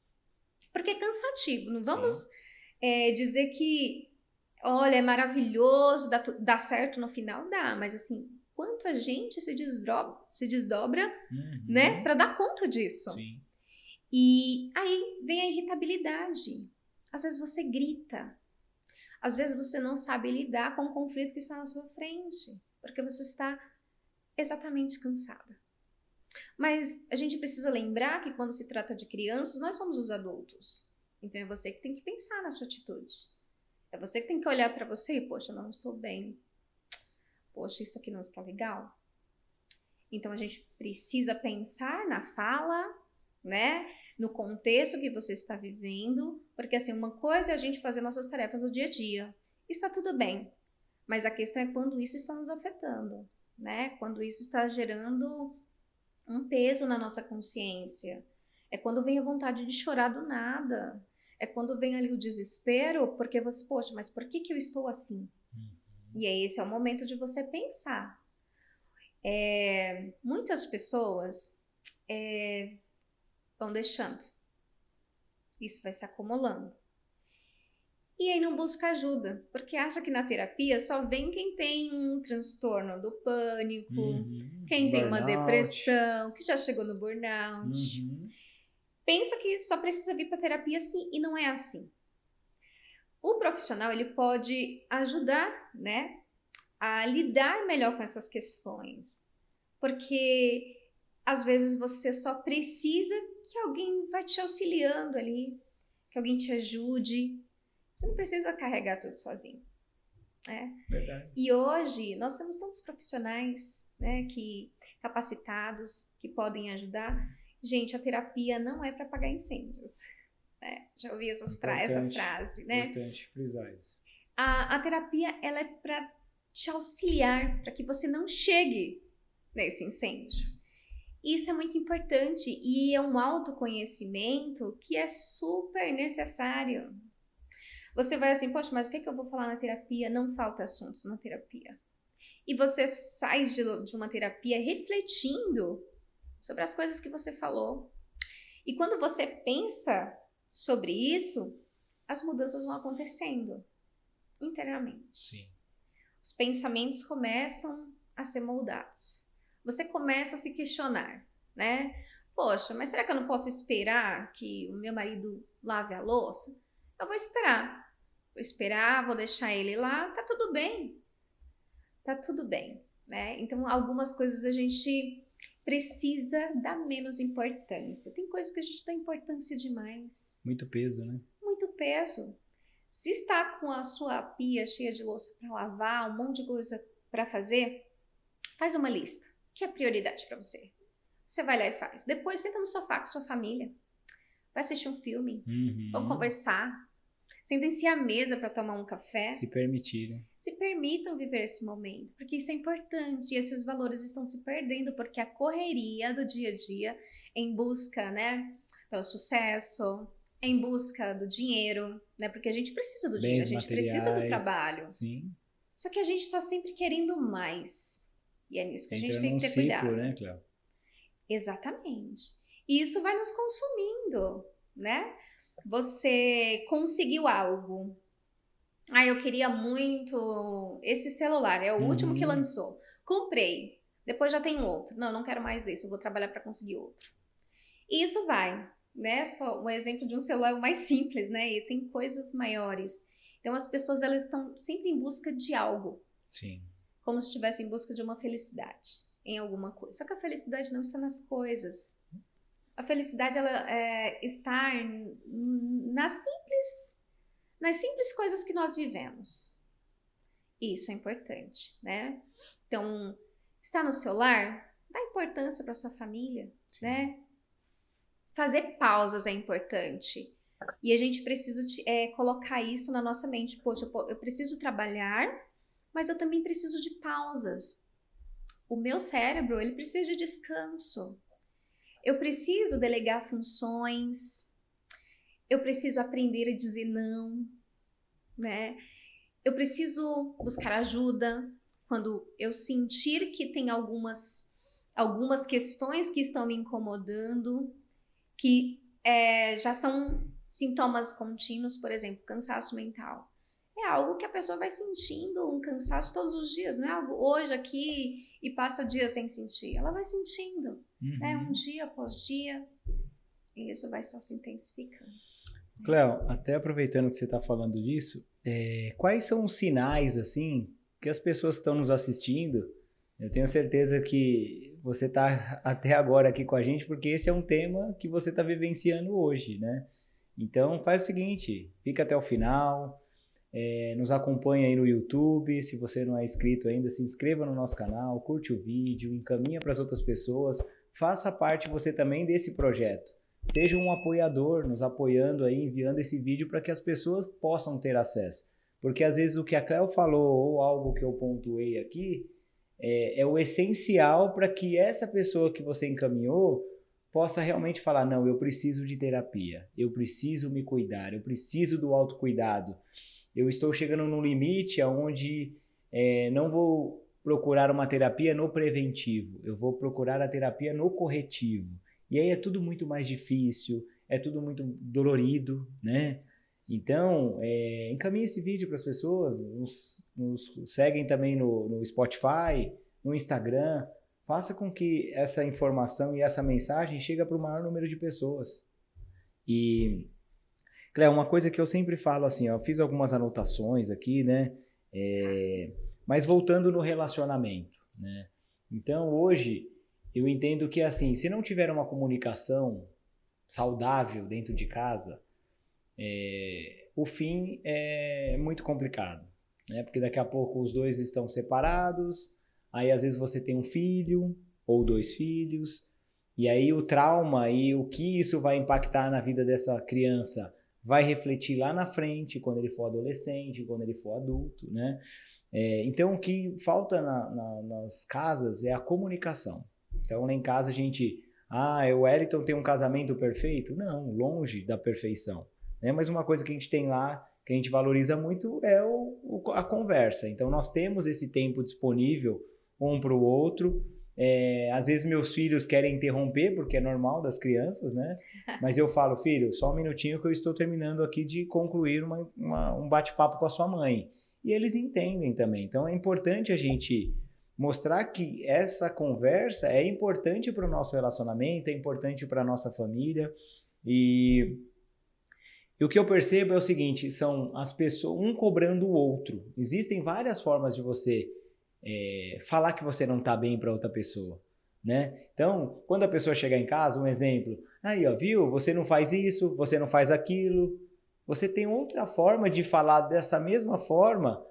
Porque é cansativo, não vamos dizer que, olha, é maravilhoso, dá certo no final, dá, mas assim, quanto a gente se desdobra, né, para dar conta disso. Sim. E aí vem a irritabilidade. Às vezes você grita. Às vezes você não sabe lidar com o conflito que está na sua frente, porque você está exatamente cansada. Mas a gente precisa lembrar que quando se trata de crianças, nós somos os adultos. Então é você que tem que pensar na sua atitude. É você que tem que olhar para você e, poxa, eu não estou bem. Poxa, isso aqui não está legal. Então a gente precisa pensar na fala, né? No contexto que você está vivendo, porque assim, uma coisa é a gente fazer nossas tarefas no dia a dia. Está tudo bem. Mas a questão é quando isso está nos afetando, né? Quando isso está gerando um peso na nossa consciência. É quando vem a vontade de chorar do nada. É quando vem ali o desespero, porque você, poxa, mas por que eu estou assim? E aí esse é o momento de você pensar. Muitas pessoas vão deixando. Isso vai se acumulando. E aí não busca ajuda, porque acha que na terapia só vem quem tem um transtorno do pânico, quem tem uma depressão, que já chegou no burnout. Pensa que só precisa vir para terapia assim, e não é assim. O profissional, ele pode ajudar, né, a lidar melhor com essas questões, porque às vezes você só precisa que alguém vai te auxiliando ali, que alguém te ajude. Você não precisa carregar tudo sozinho. Verdade. E hoje nós temos tantos profissionais, né, capacitados, que podem ajudar. Gente, a terapia não é para apagar incêndios. Né? Já ouvi essa frase, né? Importante frisar isso. A terapia, ela é para te auxiliar, para que você não chegue nesse incêndio. Isso é muito importante e é um autoconhecimento que é super necessário. Você vai assim, poxa, mas o que eu vou falar na terapia? Não falta assuntos na terapia. E você sai de uma terapia refletindo sobre as coisas que você falou. E quando você pensa sobre isso, as mudanças vão acontecendo internamente. Sim. Os pensamentos começam a ser moldados. Você começa a se questionar, né? Poxa, mas será que eu não posso esperar que o meu marido lave a louça? Eu vou esperar. Vou esperar, vou deixar ele lá, tá tudo bem. Tá tudo bem, né? Então, algumas coisas a gente precisa dar menos importância. Tem coisas que a gente dá importância demais. Muito peso, né? Muito peso. Se está com a sua pia cheia de louça para lavar, um monte de coisa para fazer, faz uma lista. O que é prioridade para você? Você vai lá e faz. Depois senta no sofá com sua família. Vai assistir um filme. Vão conversar. Sentem-se à mesa para tomar um café. Se permitir, né? Se permitam viver esse momento, porque isso é importante. E esses valores estão se perdendo porque a correria do dia a dia em busca, né, pelo sucesso, em busca do dinheiro, né, porque a gente precisa do dinheiro, a gente precisa do trabalho. Sim. Só que a gente está sempre querendo mais. E é nisso que a gente Entra tem que ter cuidado. né, Cléo? Exatamente. E isso vai nos consumindo, né? Você conseguiu algo. Eu queria muito esse celular, é o último que lançou. Comprei, depois já tem outro. Não quero mais esse, eu vou trabalhar para conseguir outro. E isso vai, né? Só um exemplo de um celular mais simples, né? E tem coisas maiores. Então as pessoas, elas estão sempre em busca de algo. Sim. Como se estivessem em busca de uma felicidade em alguma coisa. Só que a felicidade não está nas coisas. A felicidade, ela está nas simples coisas que nós vivemos. Isso é importante, né? Então, estar no seu lar, dá importância para sua família, né? Fazer pausas é importante. E a gente precisa colocar isso na nossa mente. Poxa, eu preciso trabalhar, mas eu também preciso de pausas. O meu cérebro, ele precisa de descanso. Eu preciso delegar funções, eu preciso aprender a dizer não, né? Eu preciso buscar ajuda quando eu sentir que tem algumas questões que estão me incomodando, que já são sintomas contínuos, por exemplo, cansaço mental. É algo que a pessoa vai sentindo um cansaço todos os dias, não é algo hoje aqui e passa dias sem sentir. Ela vai sentindo, né? Um dia após dia, e isso vai só se intensificando. Cléo, até aproveitando que você está falando disso, quais são os sinais, assim, que as pessoas que estão nos assistindo, eu tenho certeza que você está até agora aqui com a gente, porque esse é um tema que você está vivenciando hoje, né? Então, faz o seguinte, fica até o final, nos acompanha aí no YouTube, se você não é inscrito ainda, se inscreva no nosso canal, curte o vídeo, encaminha para as outras pessoas, faça parte você também desse projeto. Seja um apoiador, nos apoiando aí, enviando esse vídeo para que as pessoas possam ter acesso. Porque às vezes o que a Cléo falou ou algo que eu pontuei aqui é o essencial para que essa pessoa que você encaminhou possa realmente falar, não, eu preciso de terapia, eu preciso me cuidar, eu preciso do autocuidado. Eu estou chegando num limite onde não vou procurar uma terapia no preventivo, eu vou procurar a terapia no corretivo. E aí é tudo muito mais difícil, é tudo muito dolorido, né? Então, encaminhe esse vídeo para as pessoas, nos seguem também no Spotify, no Instagram, faça com que essa informação e essa mensagem chegue para o maior número de pessoas. E, Cléo, uma coisa que eu sempre falo assim, ó, eu fiz algumas anotações aqui, né? Mas voltando no relacionamento, né? Então, hoje, eu entendo que, assim, se não tiver uma comunicação saudável dentro de casa, o fim é muito complicado, né? Porque daqui a pouco os dois estão separados, aí às vezes você tem um filho ou 2 filhos, e aí o trauma e o que isso vai impactar na vida dessa criança vai refletir lá na frente, quando ele for adolescente, quando ele for adulto, né? Então, o que falta nas casas é a comunicação. Então, lá em casa a gente... o Wellington tem um casamento perfeito? Não, longe da perfeição. Né? Mas uma coisa que a gente tem lá, que a gente valoriza muito, é a conversa. Então, nós temos esse tempo disponível um para o outro. Às vezes meus filhos querem interromper, porque é normal das crianças, né? Mas eu falo, filho, só um minutinho que eu estou terminando aqui de concluir um bate-papo com a sua mãe. E eles entendem também. Então, é importante a gente mostrar que essa conversa é importante para o nosso relacionamento, é importante para a nossa família. E o que eu percebo é o seguinte, são as pessoas, um cobrando o outro. Existem várias formas de você falar que você não está bem para outra pessoa, né? Então, quando a pessoa chegar em casa, um exemplo, aí, ó, viu? Você não faz isso, você não faz aquilo. Você tem outra forma de falar dessa mesma forma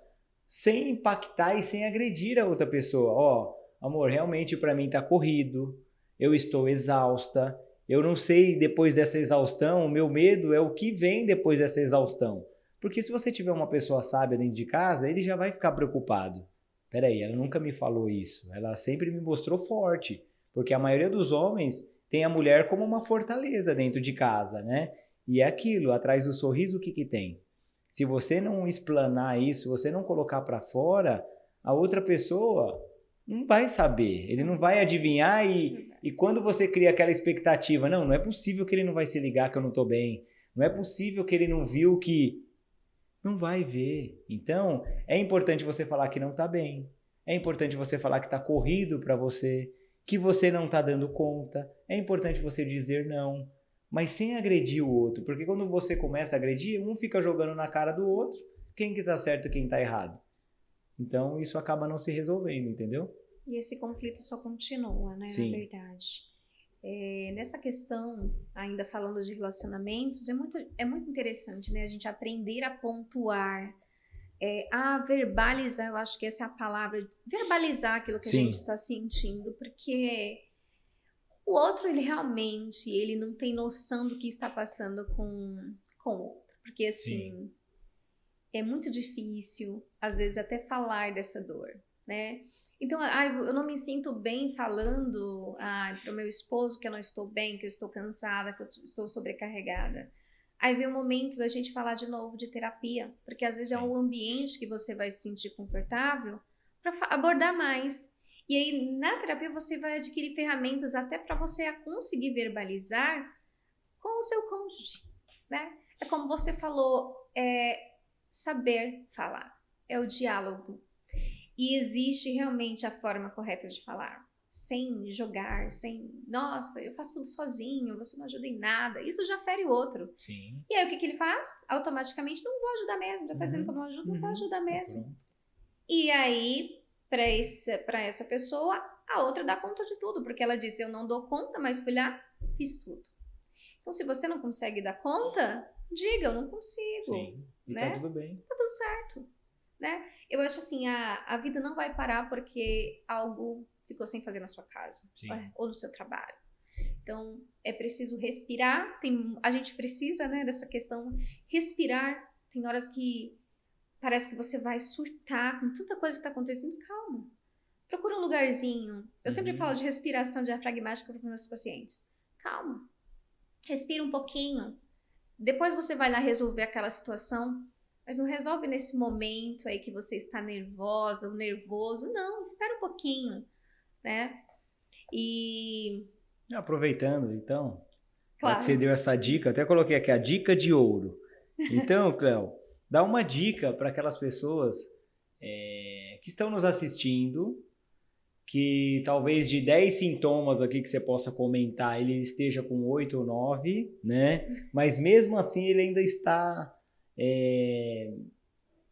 sem impactar e sem agredir a outra pessoa. Ó, amor, realmente para mim tá corrido, eu estou exausta, eu não sei depois dessa exaustão, o meu medo é o que vem depois dessa exaustão. Porque se você tiver uma pessoa sábia dentro de casa, ele já vai ficar preocupado. Peraí, ela nunca me falou isso, ela sempre me mostrou forte, porque a maioria dos homens tem a mulher como uma fortaleza dentro de casa, né? E é aquilo, atrás do sorriso o que tem? Se você não explanar isso, você não colocar para fora, a outra pessoa não vai saber, ele não vai adivinhar e quando você cria aquela expectativa, não é possível que ele não vai se ligar que eu não estou bem, não é possível que ele não viu que... Não vai ver. Então, é importante você falar que não está bem, é importante você falar que está corrido para você, que você não está dando conta, é importante você dizer não, mas sem agredir o outro, porque quando você começa a agredir, um fica jogando na cara do outro, quem que tá certo e quem tá errado. Então, isso acaba não se resolvendo, entendeu? E esse conflito só continua, né, Sim. na verdade. Nessa questão, ainda falando de relacionamentos, é muito interessante, né, a gente aprender a pontuar, a verbalizar, eu acho que essa é a palavra, verbalizar aquilo que a gente está sentindo, porque... O outro, ele realmente, ele não tem noção do que está passando com o outro. Porque, assim, é muito difícil, às vezes, até falar dessa dor, né? Então, eu não me sinto bem falando para o meu esposo que eu não estou bem, que eu estou cansada, que eu estou sobrecarregada. Aí vem o momento da gente falar de novo de terapia, porque às vezes é um ambiente que você vai se sentir confortável para abordar mais. E aí, na terapia, você vai adquirir ferramentas até para você conseguir verbalizar com o seu cônjuge, né? É como você falou, saber falar, é o diálogo. E existe realmente a forma correta de falar, sem jogar, nossa, eu faço tudo sozinho, você não ajuda em nada. Isso já fere o outro. Sim. E aí o que ele faz? Automaticamente, não vou ajudar mesmo, já tá dizendo que eu não ajudo, não vou ajudar mesmo. E aí, para essa pessoa, a outra dá conta de tudo, porque ela disse, eu não dou conta, mas fui lá, fiz tudo. Então, se você não consegue dar conta, diga, eu não consigo. Sim, e né? tá tudo bem. Tá tudo certo, né? Eu acho assim, a vida não vai parar porque algo ficou sem fazer na sua casa, ou no seu trabalho. Então, é preciso respirar, a gente precisa, né, dessa questão, respirar. Tem horas que parece que você vai surtar com tanta coisa que está acontecendo. Calma, procura um lugarzinho. Eu sempre falo de respiração diafragmática para os meus pacientes. Calma, respira um pouquinho. Depois você vai lá resolver aquela situação, mas não resolve nesse momento aí que você está nervosa ou nervoso. Não, espera um pouquinho, né? E... Aproveitando, então, claro, que você deu essa dica, até coloquei aqui a dica de ouro. Então, Cléo, dá uma dica para aquelas pessoas que estão nos assistindo, que talvez de 10 sintomas aqui que você possa comentar, ele esteja com 8 ou 9, né? Mas mesmo assim ele ainda está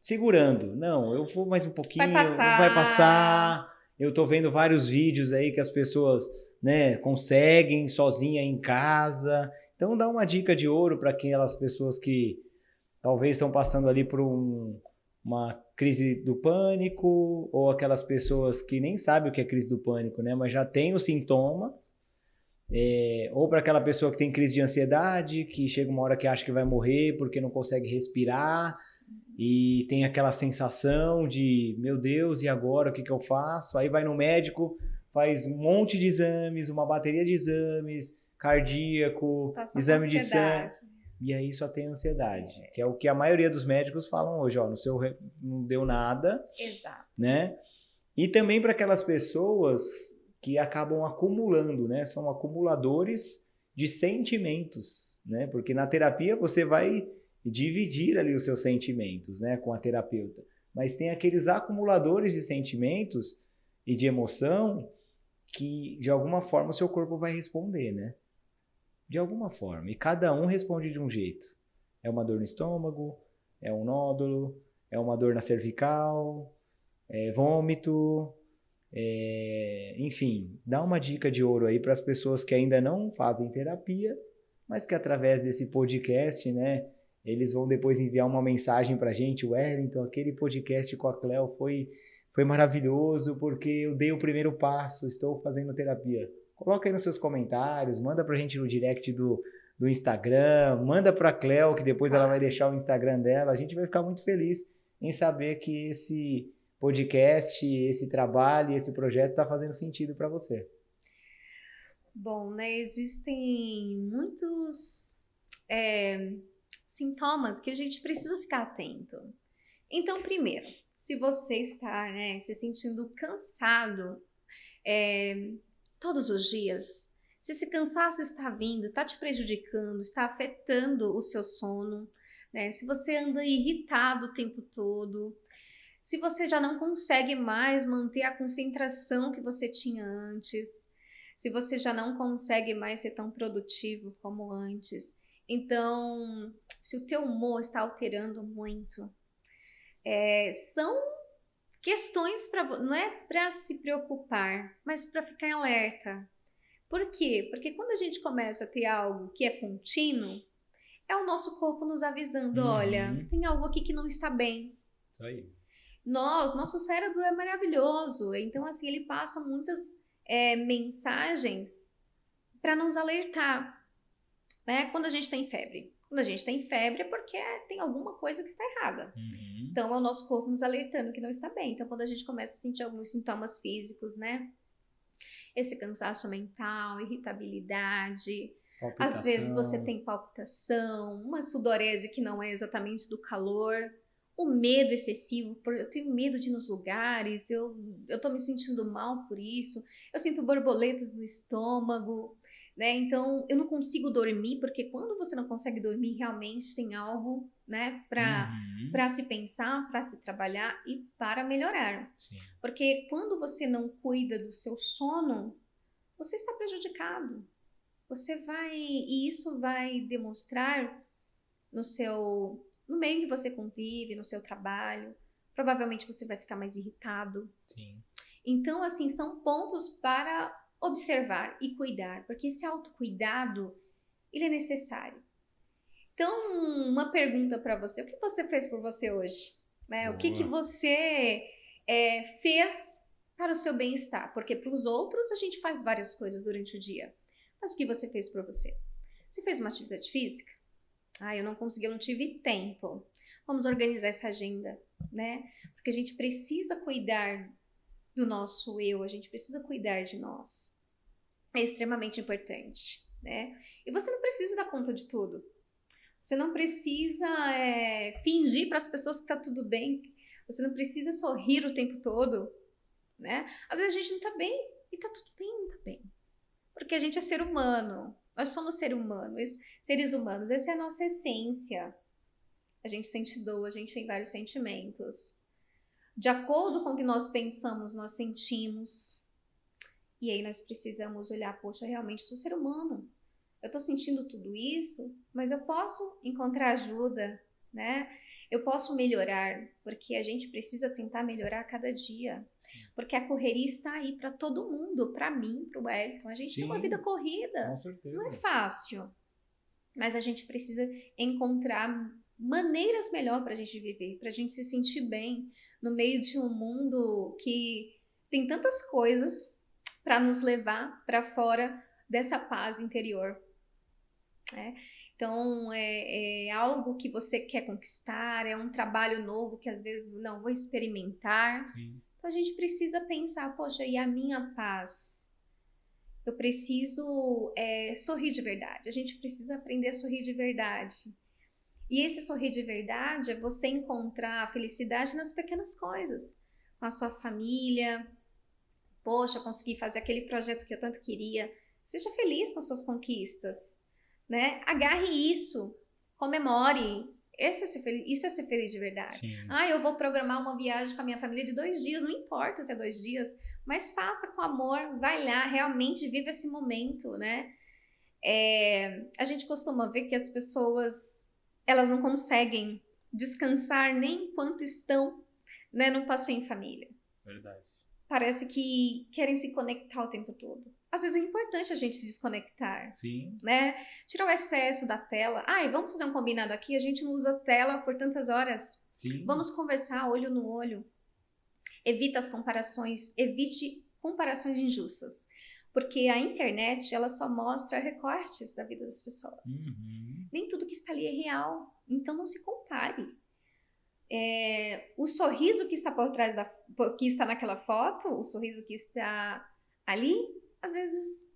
segurando. Não, eu vou mais um pouquinho, vai passar. Eu tô vendo vários vídeos aí que as pessoas, né, conseguem sozinha em casa. Então dá uma dica de ouro para aquelas pessoas que talvez estão passando ali por uma crise do pânico, ou aquelas pessoas que nem sabem o que é crise do pânico, né, mas já tem os sintomas, ou para aquela pessoa que tem crise de ansiedade, que chega uma hora que acha que vai morrer porque não consegue respirar, e tem aquela sensação de, meu Deus, e agora, o que eu faço? Aí vai no médico, faz um monte de exames, uma bateria de exames, cardíaco, exame de sangue, e aí só tem ansiedade, que é o que a maioria dos médicos falam hoje, ó, no seu não deu nada. Exato. Né? E também para aquelas pessoas que acabam acumulando, né? São acumuladores de sentimentos, né? Porque na terapia você vai dividir ali os seus sentimentos, né, com a terapeuta. Mas tem aqueles acumuladores de sentimentos e de emoção que, de alguma forma, o seu corpo vai responder, né? De alguma forma. E cada um responde de um jeito. É uma dor no estômago, é um nódulo, é uma dor na cervical, é vômito, enfim, dá uma dica de ouro aí para as pessoas que ainda não fazem terapia, mas que através desse podcast, né, eles vão depois enviar uma mensagem para a gente. Wellington, aquele podcast com a Cléo foi maravilhoso porque eu dei o primeiro passo, estou fazendo terapia. Coloca aí nos seus comentários, manda pra gente no direct do Instagram, manda pra Cléo, que depois ela vai deixar o Instagram dela. A gente vai ficar muito feliz em saber que esse podcast, esse trabalho, esse projeto está fazendo sentido para você. Bom, né, existem muitos sintomas que a gente precisa ficar atento. Então, primeiro, se você está, né, se sentindo cansado todos os dias, se esse cansaço está vindo, está te prejudicando, está afetando o seu sono, né? Se você anda irritado o tempo todo, se você já não consegue mais manter a concentração que você tinha antes, se você já não consegue mais ser tão produtivo como antes, então, se o teu humor está alterando muito, são questões não é para se preocupar, mas para ficar em alerta. Por quê? Porque quando a gente começa a ter algo que é contínuo, é o nosso corpo nos avisando, olha, tem algo aqui que não está bem. Isso aí. Nosso cérebro é maravilhoso, então assim, ele passa muitas mensagens para nos alertar. né? Quando a gente tem febre. Quando a gente tem febre é porque tem alguma coisa que está errada. Então, é o nosso corpo nos alertando que não está bem. Então, quando a gente começa a sentir alguns sintomas físicos, né? Esse cansaço mental, irritabilidade. Às vezes você tem palpitação, uma sudorese que não é exatamente do calor, o medo excessivo, eu tenho medo de ir nos lugares, eu tô me sentindo mal por isso, eu sinto borboletas no estômago, né? Então eu não consigo dormir, porque quando você não consegue dormir, realmente tem algo, né, para se pensar, para se trabalhar e para melhorar. Sim. Porque quando você não cuida do seu sono, você está prejudicado. E isso vai demonstrar no meio que você convive, no seu trabalho. Provavelmente você vai ficar mais irritado. Sim. Então, assim, são pontos para observar e cuidar, porque esse autocuidado, ele é necessário. Então, uma pergunta para você: o que você fez por você hoje? Né? O que você fez para o seu bem-estar? Porque para os outros a gente faz várias coisas durante o dia. Mas o que você fez por você? Você fez uma atividade física? Eu não consegui, eu não tive tempo. Vamos organizar essa agenda, né? Porque a gente precisa cuidar do nosso eu, a gente precisa cuidar de nós. É extremamente importante, né? E você não precisa dar conta de tudo. Você não precisa fingir para as pessoas que está tudo bem. Você não precisa sorrir o tempo todo, né? Às vezes a gente não está bem e está tudo bem, não está bem. Porque a gente é ser humano, nós somos seres humanos, essa é a nossa essência. A gente sente dor, a gente tem vários sentimentos. De acordo com o que nós pensamos, nós sentimos. E aí nós precisamos olhar, poxa, realmente sou ser humano. Eu tô sentindo tudo isso, mas eu posso encontrar ajuda, né? Eu posso melhorar, porque a gente precisa tentar melhorar a cada dia. Porque a correria está aí para todo mundo, para mim, para o Wellington. A gente tem uma vida corrida. Com certeza. Não é fácil. Mas a gente precisa encontrar maneiras melhores para a gente viver, para a gente se sentir bem no meio de um mundo que tem tantas coisas para nos levar para fora dessa paz interior. Né? Então, é algo que você quer conquistar, é um trabalho novo que às vezes não vou experimentar. Sim. Então, a gente precisa pensar, poxa, e a minha paz? Eu preciso sorrir de verdade. A gente precisa aprender a sorrir de verdade. E esse sorrir de verdade é você encontrar a felicidade nas pequenas coisas. Com a sua família. Poxa, consegui fazer aquele projeto que eu tanto queria. Seja feliz com suas conquistas. Né? Agarre isso. Comemore. Isso é ser feliz de verdade. Sim. Eu vou programar uma viagem com a minha família de 2 dias. Não importa se é 2 dias. Mas faça com amor. Vai lá. Realmente viva esse momento, né? A gente costuma ver que as pessoas... elas não conseguem descansar nem enquanto estão, né, num passeio em família. Verdade. Parece que querem se conectar o tempo todo. Às vezes é importante a gente se desconectar. Sim. Né? Tirar o excesso da tela. Vamos fazer um combinado aqui, a gente não usa tela por tantas horas. Sim. Vamos conversar olho no olho. Evite comparações injustas. Porque a internet, ela só mostra recortes da vida das pessoas. Uhum. Nem tudo que está ali é real. Então, não se compare. O sorriso que está por trás que está naquela foto, o sorriso que está ali, às vezes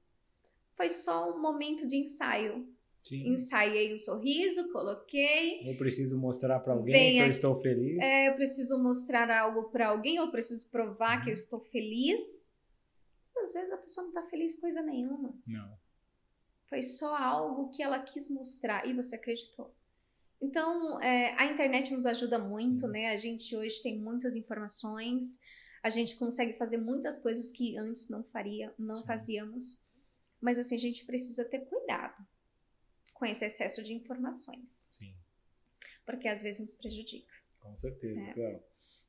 foi só um momento de ensaio. Sim. Ensaiei um sorriso, coloquei. Eu preciso mostrar para alguém que eu estou feliz. Eu preciso mostrar algo para alguém, eu preciso provar que eu estou feliz. Às vezes a pessoa não está feliz com coisa nenhuma. Não. Foi só algo que ela quis mostrar e você acreditou. Então, a internet nos ajuda muito, né? A gente hoje tem muitas informações, a gente consegue fazer muitas coisas que antes não fazíamos. Mas assim, a gente precisa ter cuidado com esse excesso de informações. Sim. Porque às vezes nos prejudica. Com certeza, Cléo.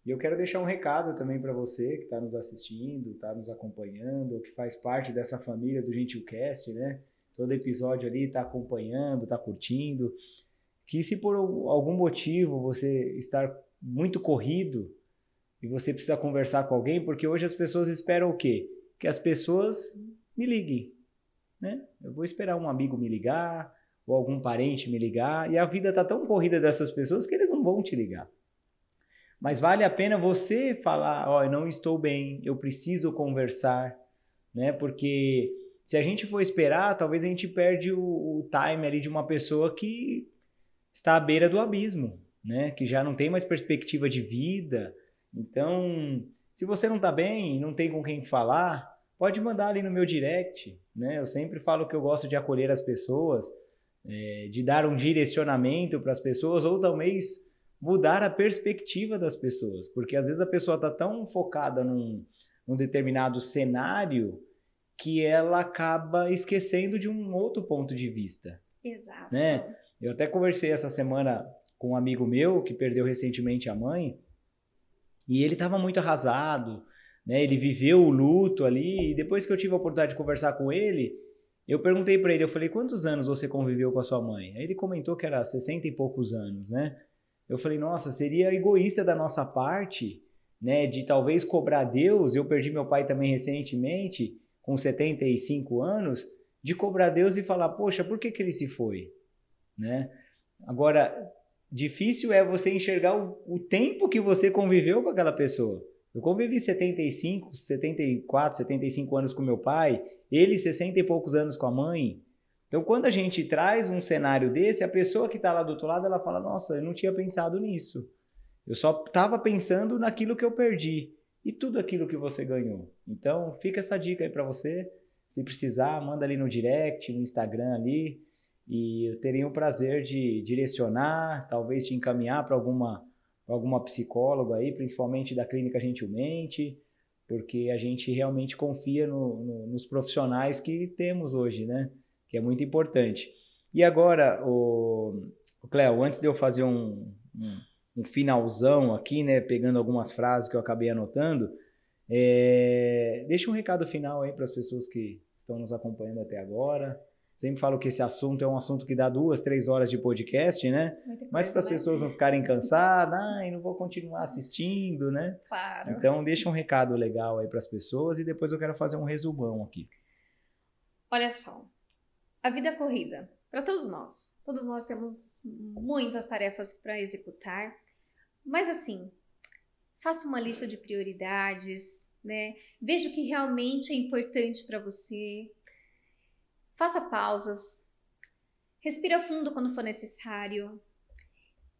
E eu quero deixar um recado também para você que está nos assistindo, está nos acompanhando, ou que faz parte dessa família do GentilCast, né? Todo episódio ali está acompanhando, está curtindo. Que se por algum motivo você estar muito corrido e você precisa conversar com alguém, porque hoje as pessoas esperam o quê? Que as pessoas me liguem, né? Eu vou esperar um amigo me ligar, ou algum parente me ligar, e a vida tá tão corrida dessas pessoas que eles não vão te ligar. Mas vale a pena você falar, ó, eu não estou bem, eu preciso conversar, né? Porque se a gente for esperar, talvez a gente perde o time ali de uma pessoa que está à beira do abismo, né? Que já não tem mais perspectiva de vida. Então, se você não está bem, não tem com quem falar, pode mandar ali no meu direct, né? Eu sempre falo que eu gosto de acolher as pessoas, de dar um direcionamento para as pessoas, ou talvez mudar a perspectiva das pessoas, porque às vezes a pessoa está tão focada num determinado cenário que ela acaba esquecendo de um outro ponto de vista. Exato. Né? Eu até conversei essa semana com um amigo meu que perdeu recentemente a mãe, e ele estava muito arrasado, né? Ele viveu o luto ali, e depois que eu tive a oportunidade de conversar com ele, eu perguntei para ele, eu falei, quantos anos você conviveu com a sua mãe? Aí ele comentou que era 60 e poucos anos, né? Eu falei, nossa, seria egoísta da nossa parte, né, de talvez cobrar Deus, eu perdi meu pai também recentemente, com 75 anos, de cobrar Deus e falar, poxa, por que ele se foi? Né? Agora, difícil é você enxergar o tempo que você conviveu com aquela pessoa. Eu convivi 75, 74, 75 anos com meu pai, ele 60 e poucos anos com a mãe. Então, quando a gente traz um cenário desse, a pessoa que está lá do outro lado, ela fala, nossa, eu não tinha pensado nisso. Eu só estava pensando naquilo que eu perdi e tudo aquilo que você ganhou. Então, fica essa dica aí para você. Se precisar, manda ali no direct, no Instagram ali, e eu terei o prazer de direcionar, talvez te encaminhar para alguma psicóloga aí, principalmente da Clínica Gentilmente, porque a gente realmente confia nos profissionais que temos hoje, né? Que é muito importante. E agora, Cléo, antes de eu fazer um finalzão aqui, né, pegando algumas frases que eu acabei anotando, deixa um recado final aí para as pessoas que estão nos acompanhando até agora. Sempre falo que esse assunto é um assunto que dá 2, 3 horas de podcast, né? Mas para as pessoas não ficarem cansadas, não vou continuar assistindo, né? Claro. Então, deixa um recado legal aí para as pessoas e depois eu quero fazer um resumão aqui. Olha só, a vida é corrida para todos nós. Todos nós temos muitas tarefas para executar, mas assim, faça uma lista de prioridades, né? Veja o que realmente é importante para você. Faça pausas, respira fundo quando for necessário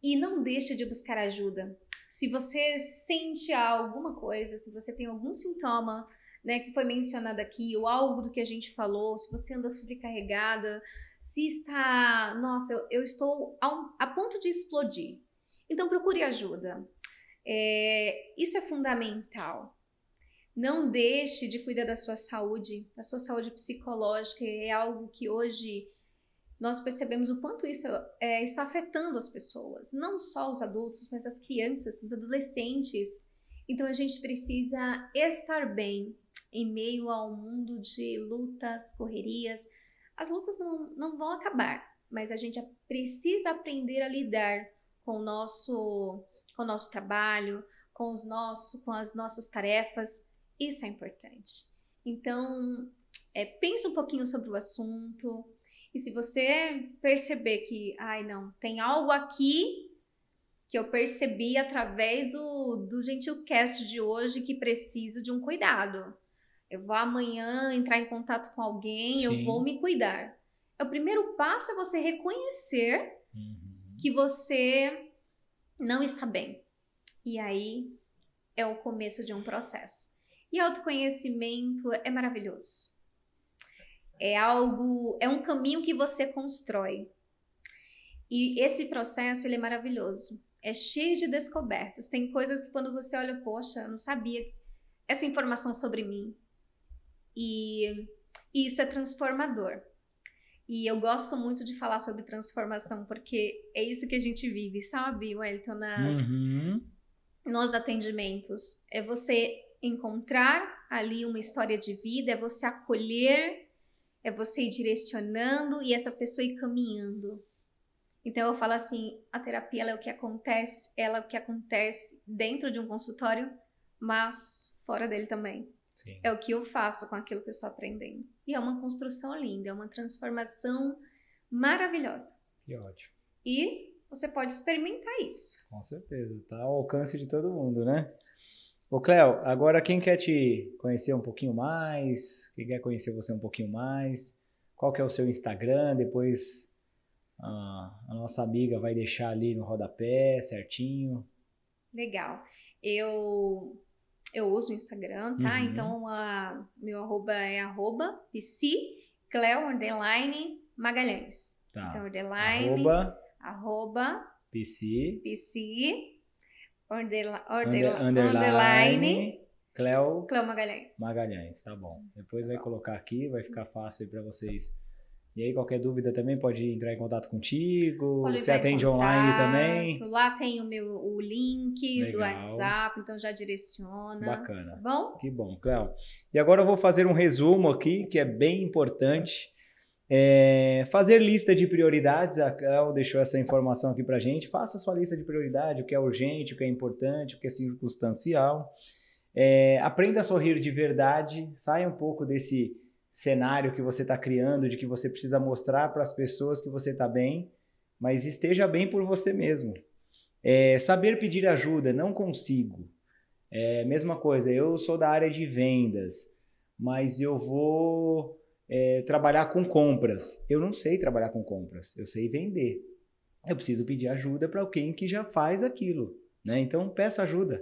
e não deixe de buscar ajuda. Se você sente alguma coisa, se você tem algum sintoma, né, que foi mencionado aqui, ou algo do que a gente falou, se você anda sobrecarregada, se está, nossa, eu estou a ponto de explodir, então procure ajuda. Isso é fundamental. Não deixe de cuidar da sua saúde psicológica, é algo que hoje nós percebemos o quanto isso está afetando as pessoas, não só os adultos, mas as crianças, os adolescentes. Então a gente precisa estar bem em meio ao mundo de lutas, correrias. As lutas não vão acabar, mas a gente precisa aprender a lidar com o nosso trabalho, com as nossas tarefas. Isso é importante. Então, pense um pouquinho sobre o assunto. E se você perceber que, tem algo aqui que eu percebi através do Gentilcast de hoje que precisa de um cuidado. Eu vou amanhã entrar em contato com alguém, Sim. Eu vou me cuidar. O primeiro passo é você reconhecer que você não está bem. E aí é o começo de um processo. E autoconhecimento é maravilhoso. É um caminho que você constrói. E esse processo, ele é maravilhoso. É cheio de descobertas. Tem coisas que quando você olha, poxa, eu não sabia essa informação sobre mim. E isso é transformador. E eu gosto muito de falar sobre transformação, porque é isso que a gente vive, sabe, Wellington, nos atendimentos. É você encontrar ali uma história de vida, é você acolher, é você ir direcionando e essa pessoa ir caminhando. Então eu falo assim, a terapia ela é o que acontece dentro de um consultório, mas fora dele também. Sim. É o que eu faço com aquilo que eu estou aprendendo. E é uma construção linda, é uma transformação maravilhosa. Que ótimo. E você pode experimentar isso. Com certeza, tá ao alcance de todo mundo, né? Ô, Cléo, agora quem quer te conhecer um pouquinho mais, quem quer conhecer você um pouquinho mais, qual que é o seu Instagram? Depois a nossa amiga vai deixar ali no rodapé, certinho. Legal. Eu uso o Instagram, tá? Uhum. Então, meu arroba é @pc_Magalhães. Tá. Então, underline, arroba PC, underline, Cléo Magalhães. Tá bom. Depois vai colocar aqui, vai ficar fácil aí para vocês. E aí, qualquer dúvida também pode entrar em contato contigo. Você atende online também? Lá tem o link Legal. do WhatsApp, então já direciona. Bacana. Tá bom? Que bom, Cléo. E agora eu vou fazer um resumo aqui, que é bem importante. Fazer lista de prioridades. A Cléo deixou essa informação aqui pra gente. Faça sua lista de prioridade, o que é urgente, o que é importante, o que é circunstancial. Aprenda a sorrir de verdade. Saia um pouco desse cenário que você está criando, de que você precisa mostrar para as pessoas que você está bem, mas esteja bem por você mesmo. Saber pedir ajuda, não consigo. Mesma coisa, eu sou da área de vendas, mas eu vou trabalhar com compras. Eu não sei trabalhar com compras, eu sei vender. Eu preciso pedir ajuda para alguém que já faz aquilo, né? Então, peça ajuda.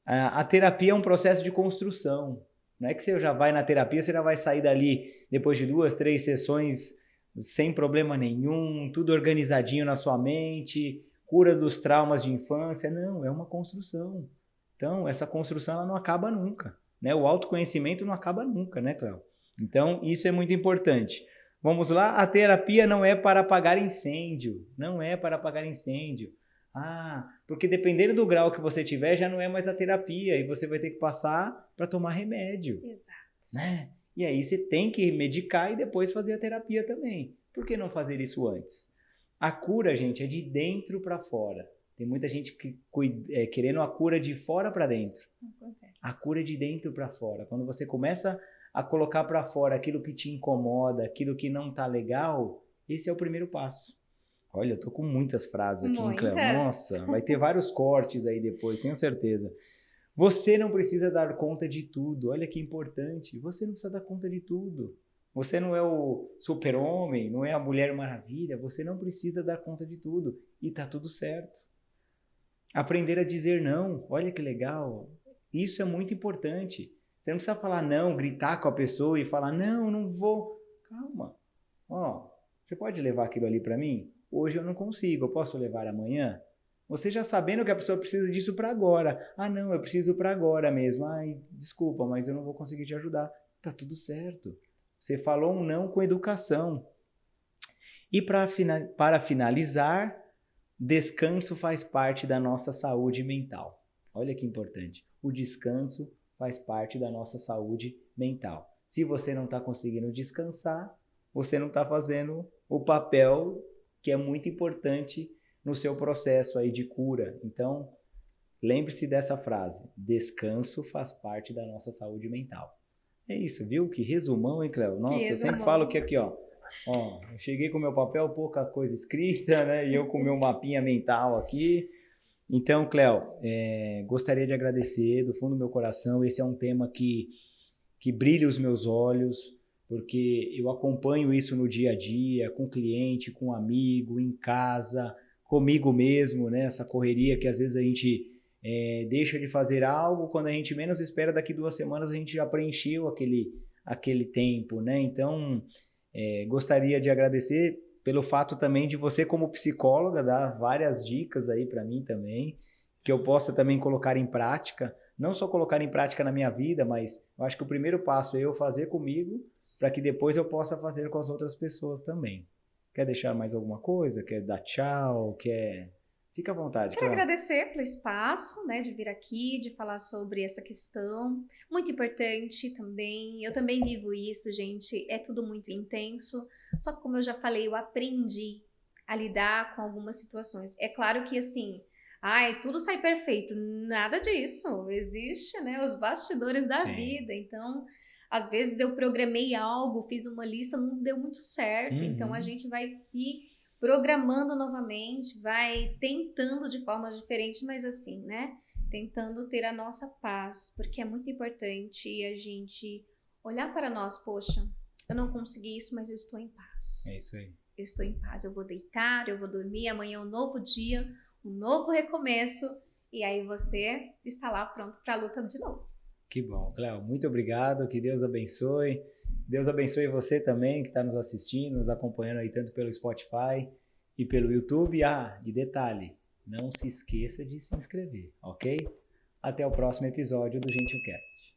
A terapia é um processo de construção. Não é que você já vai na terapia, você já vai sair dali depois de 2, 3 sessões sem problema nenhum, tudo organizadinho na sua mente, cura dos traumas de infância. Não, é uma construção. Então, essa construção ela não acaba nunca, né? O autoconhecimento não acaba nunca, né, Cléo? Então, isso é muito importante. Vamos lá, a terapia não é para apagar incêndio. Não é para apagar incêndio. Porque dependendo do grau que você tiver, já não é mais a terapia e você vai ter que passar para tomar remédio. Exato. Né? E aí você tem que medicar e depois fazer a terapia também. Por que não fazer isso antes? A cura, gente, é de dentro para fora. Tem muita gente querendo a cura de fora para dentro. Acontece. A cura é de dentro para fora. Quando você começa a colocar para fora aquilo que te incomoda, aquilo que não tá legal, esse é o primeiro passo. Olha, eu tô com muitas frases aqui, hein, Cléo? Nossa, vai ter vários cortes aí depois, tenho certeza. Você não precisa dar conta de tudo. Olha que importante. Você não precisa dar conta de tudo. Você não é o super-homem, não é a Mulher Maravilha. Você não precisa dar conta de tudo. E tá tudo certo. Aprender a dizer não. Olha que legal. Isso é muito importante. Você não precisa falar não, gritar com a pessoa e falar, não vou. Calma. Você pode levar aquilo ali para mim? Hoje eu não consigo, eu posso levar amanhã? Você já sabendo que a pessoa precisa disso para agora. Não, eu preciso para agora mesmo. Desculpa, mas eu não vou conseguir te ajudar. Tá tudo certo. Você falou um não com educação. E para finalizar, descanso faz parte da nossa saúde mental. Olha que importante. O descanso faz parte da nossa saúde mental. Se você não está conseguindo descansar, você não está fazendo o papel que é muito importante no seu processo aí de cura. Então, lembre-se dessa frase. Descanso faz parte da nossa saúde mental. É isso, viu? Que resumão, hein, Cléo? Nossa, eu sempre falo que aqui, ó, eu cheguei com o meu papel, pouca coisa escrita, né? E eu com o meu mapinha mental aqui. Então, Cléo, gostaria de agradecer do fundo do meu coração. Esse é um tema que brilha os meus olhos, porque eu acompanho isso no dia a dia, com cliente, com amigo, em casa, comigo mesmo, né? Essa correria que às vezes a gente deixa de fazer algo, quando a gente menos espera, daqui 2 semanas a gente já preencheu aquele tempo, né? Então, gostaria de agradecer pelo fato também de você, como psicóloga, dar várias dicas aí para mim também, que eu possa também colocar em prática. Não só colocar em prática na minha vida, mas eu acho que o primeiro passo é eu fazer comigo, para que depois eu possa fazer com as outras pessoas também. Quer deixar mais alguma coisa? Quer dar tchau? Fica à vontade. Quero agradecer pelo espaço, né, de vir aqui, de falar sobre essa questão. Muito importante também. Eu também vivo isso, gente. É tudo muito intenso. Só que, como eu já falei, eu aprendi a lidar com algumas situações. É claro que, assim, tudo sai perfeito. Nada disso. Existe, né, os bastidores da vida. Então, Às vezes eu programei algo, fiz uma lista, não deu muito certo. Então a gente vai se programando novamente, vai tentando de formas diferentes, mas assim, né? Tentando ter a nossa paz, porque é muito importante a gente olhar para nós, poxa, eu não consegui isso, mas eu estou em paz. É isso aí. Eu estou em paz, eu vou deitar, eu vou dormir, amanhã é um novo dia, um novo recomeço, e aí você está lá pronto para a luta de novo. Que bom, Cléo, muito obrigado, que Deus abençoe. Deus abençoe você também que está nos assistindo, nos acompanhando aí tanto pelo Spotify e pelo YouTube. E detalhe, não se esqueça de se inscrever, ok? Até o próximo episódio do GentilCast.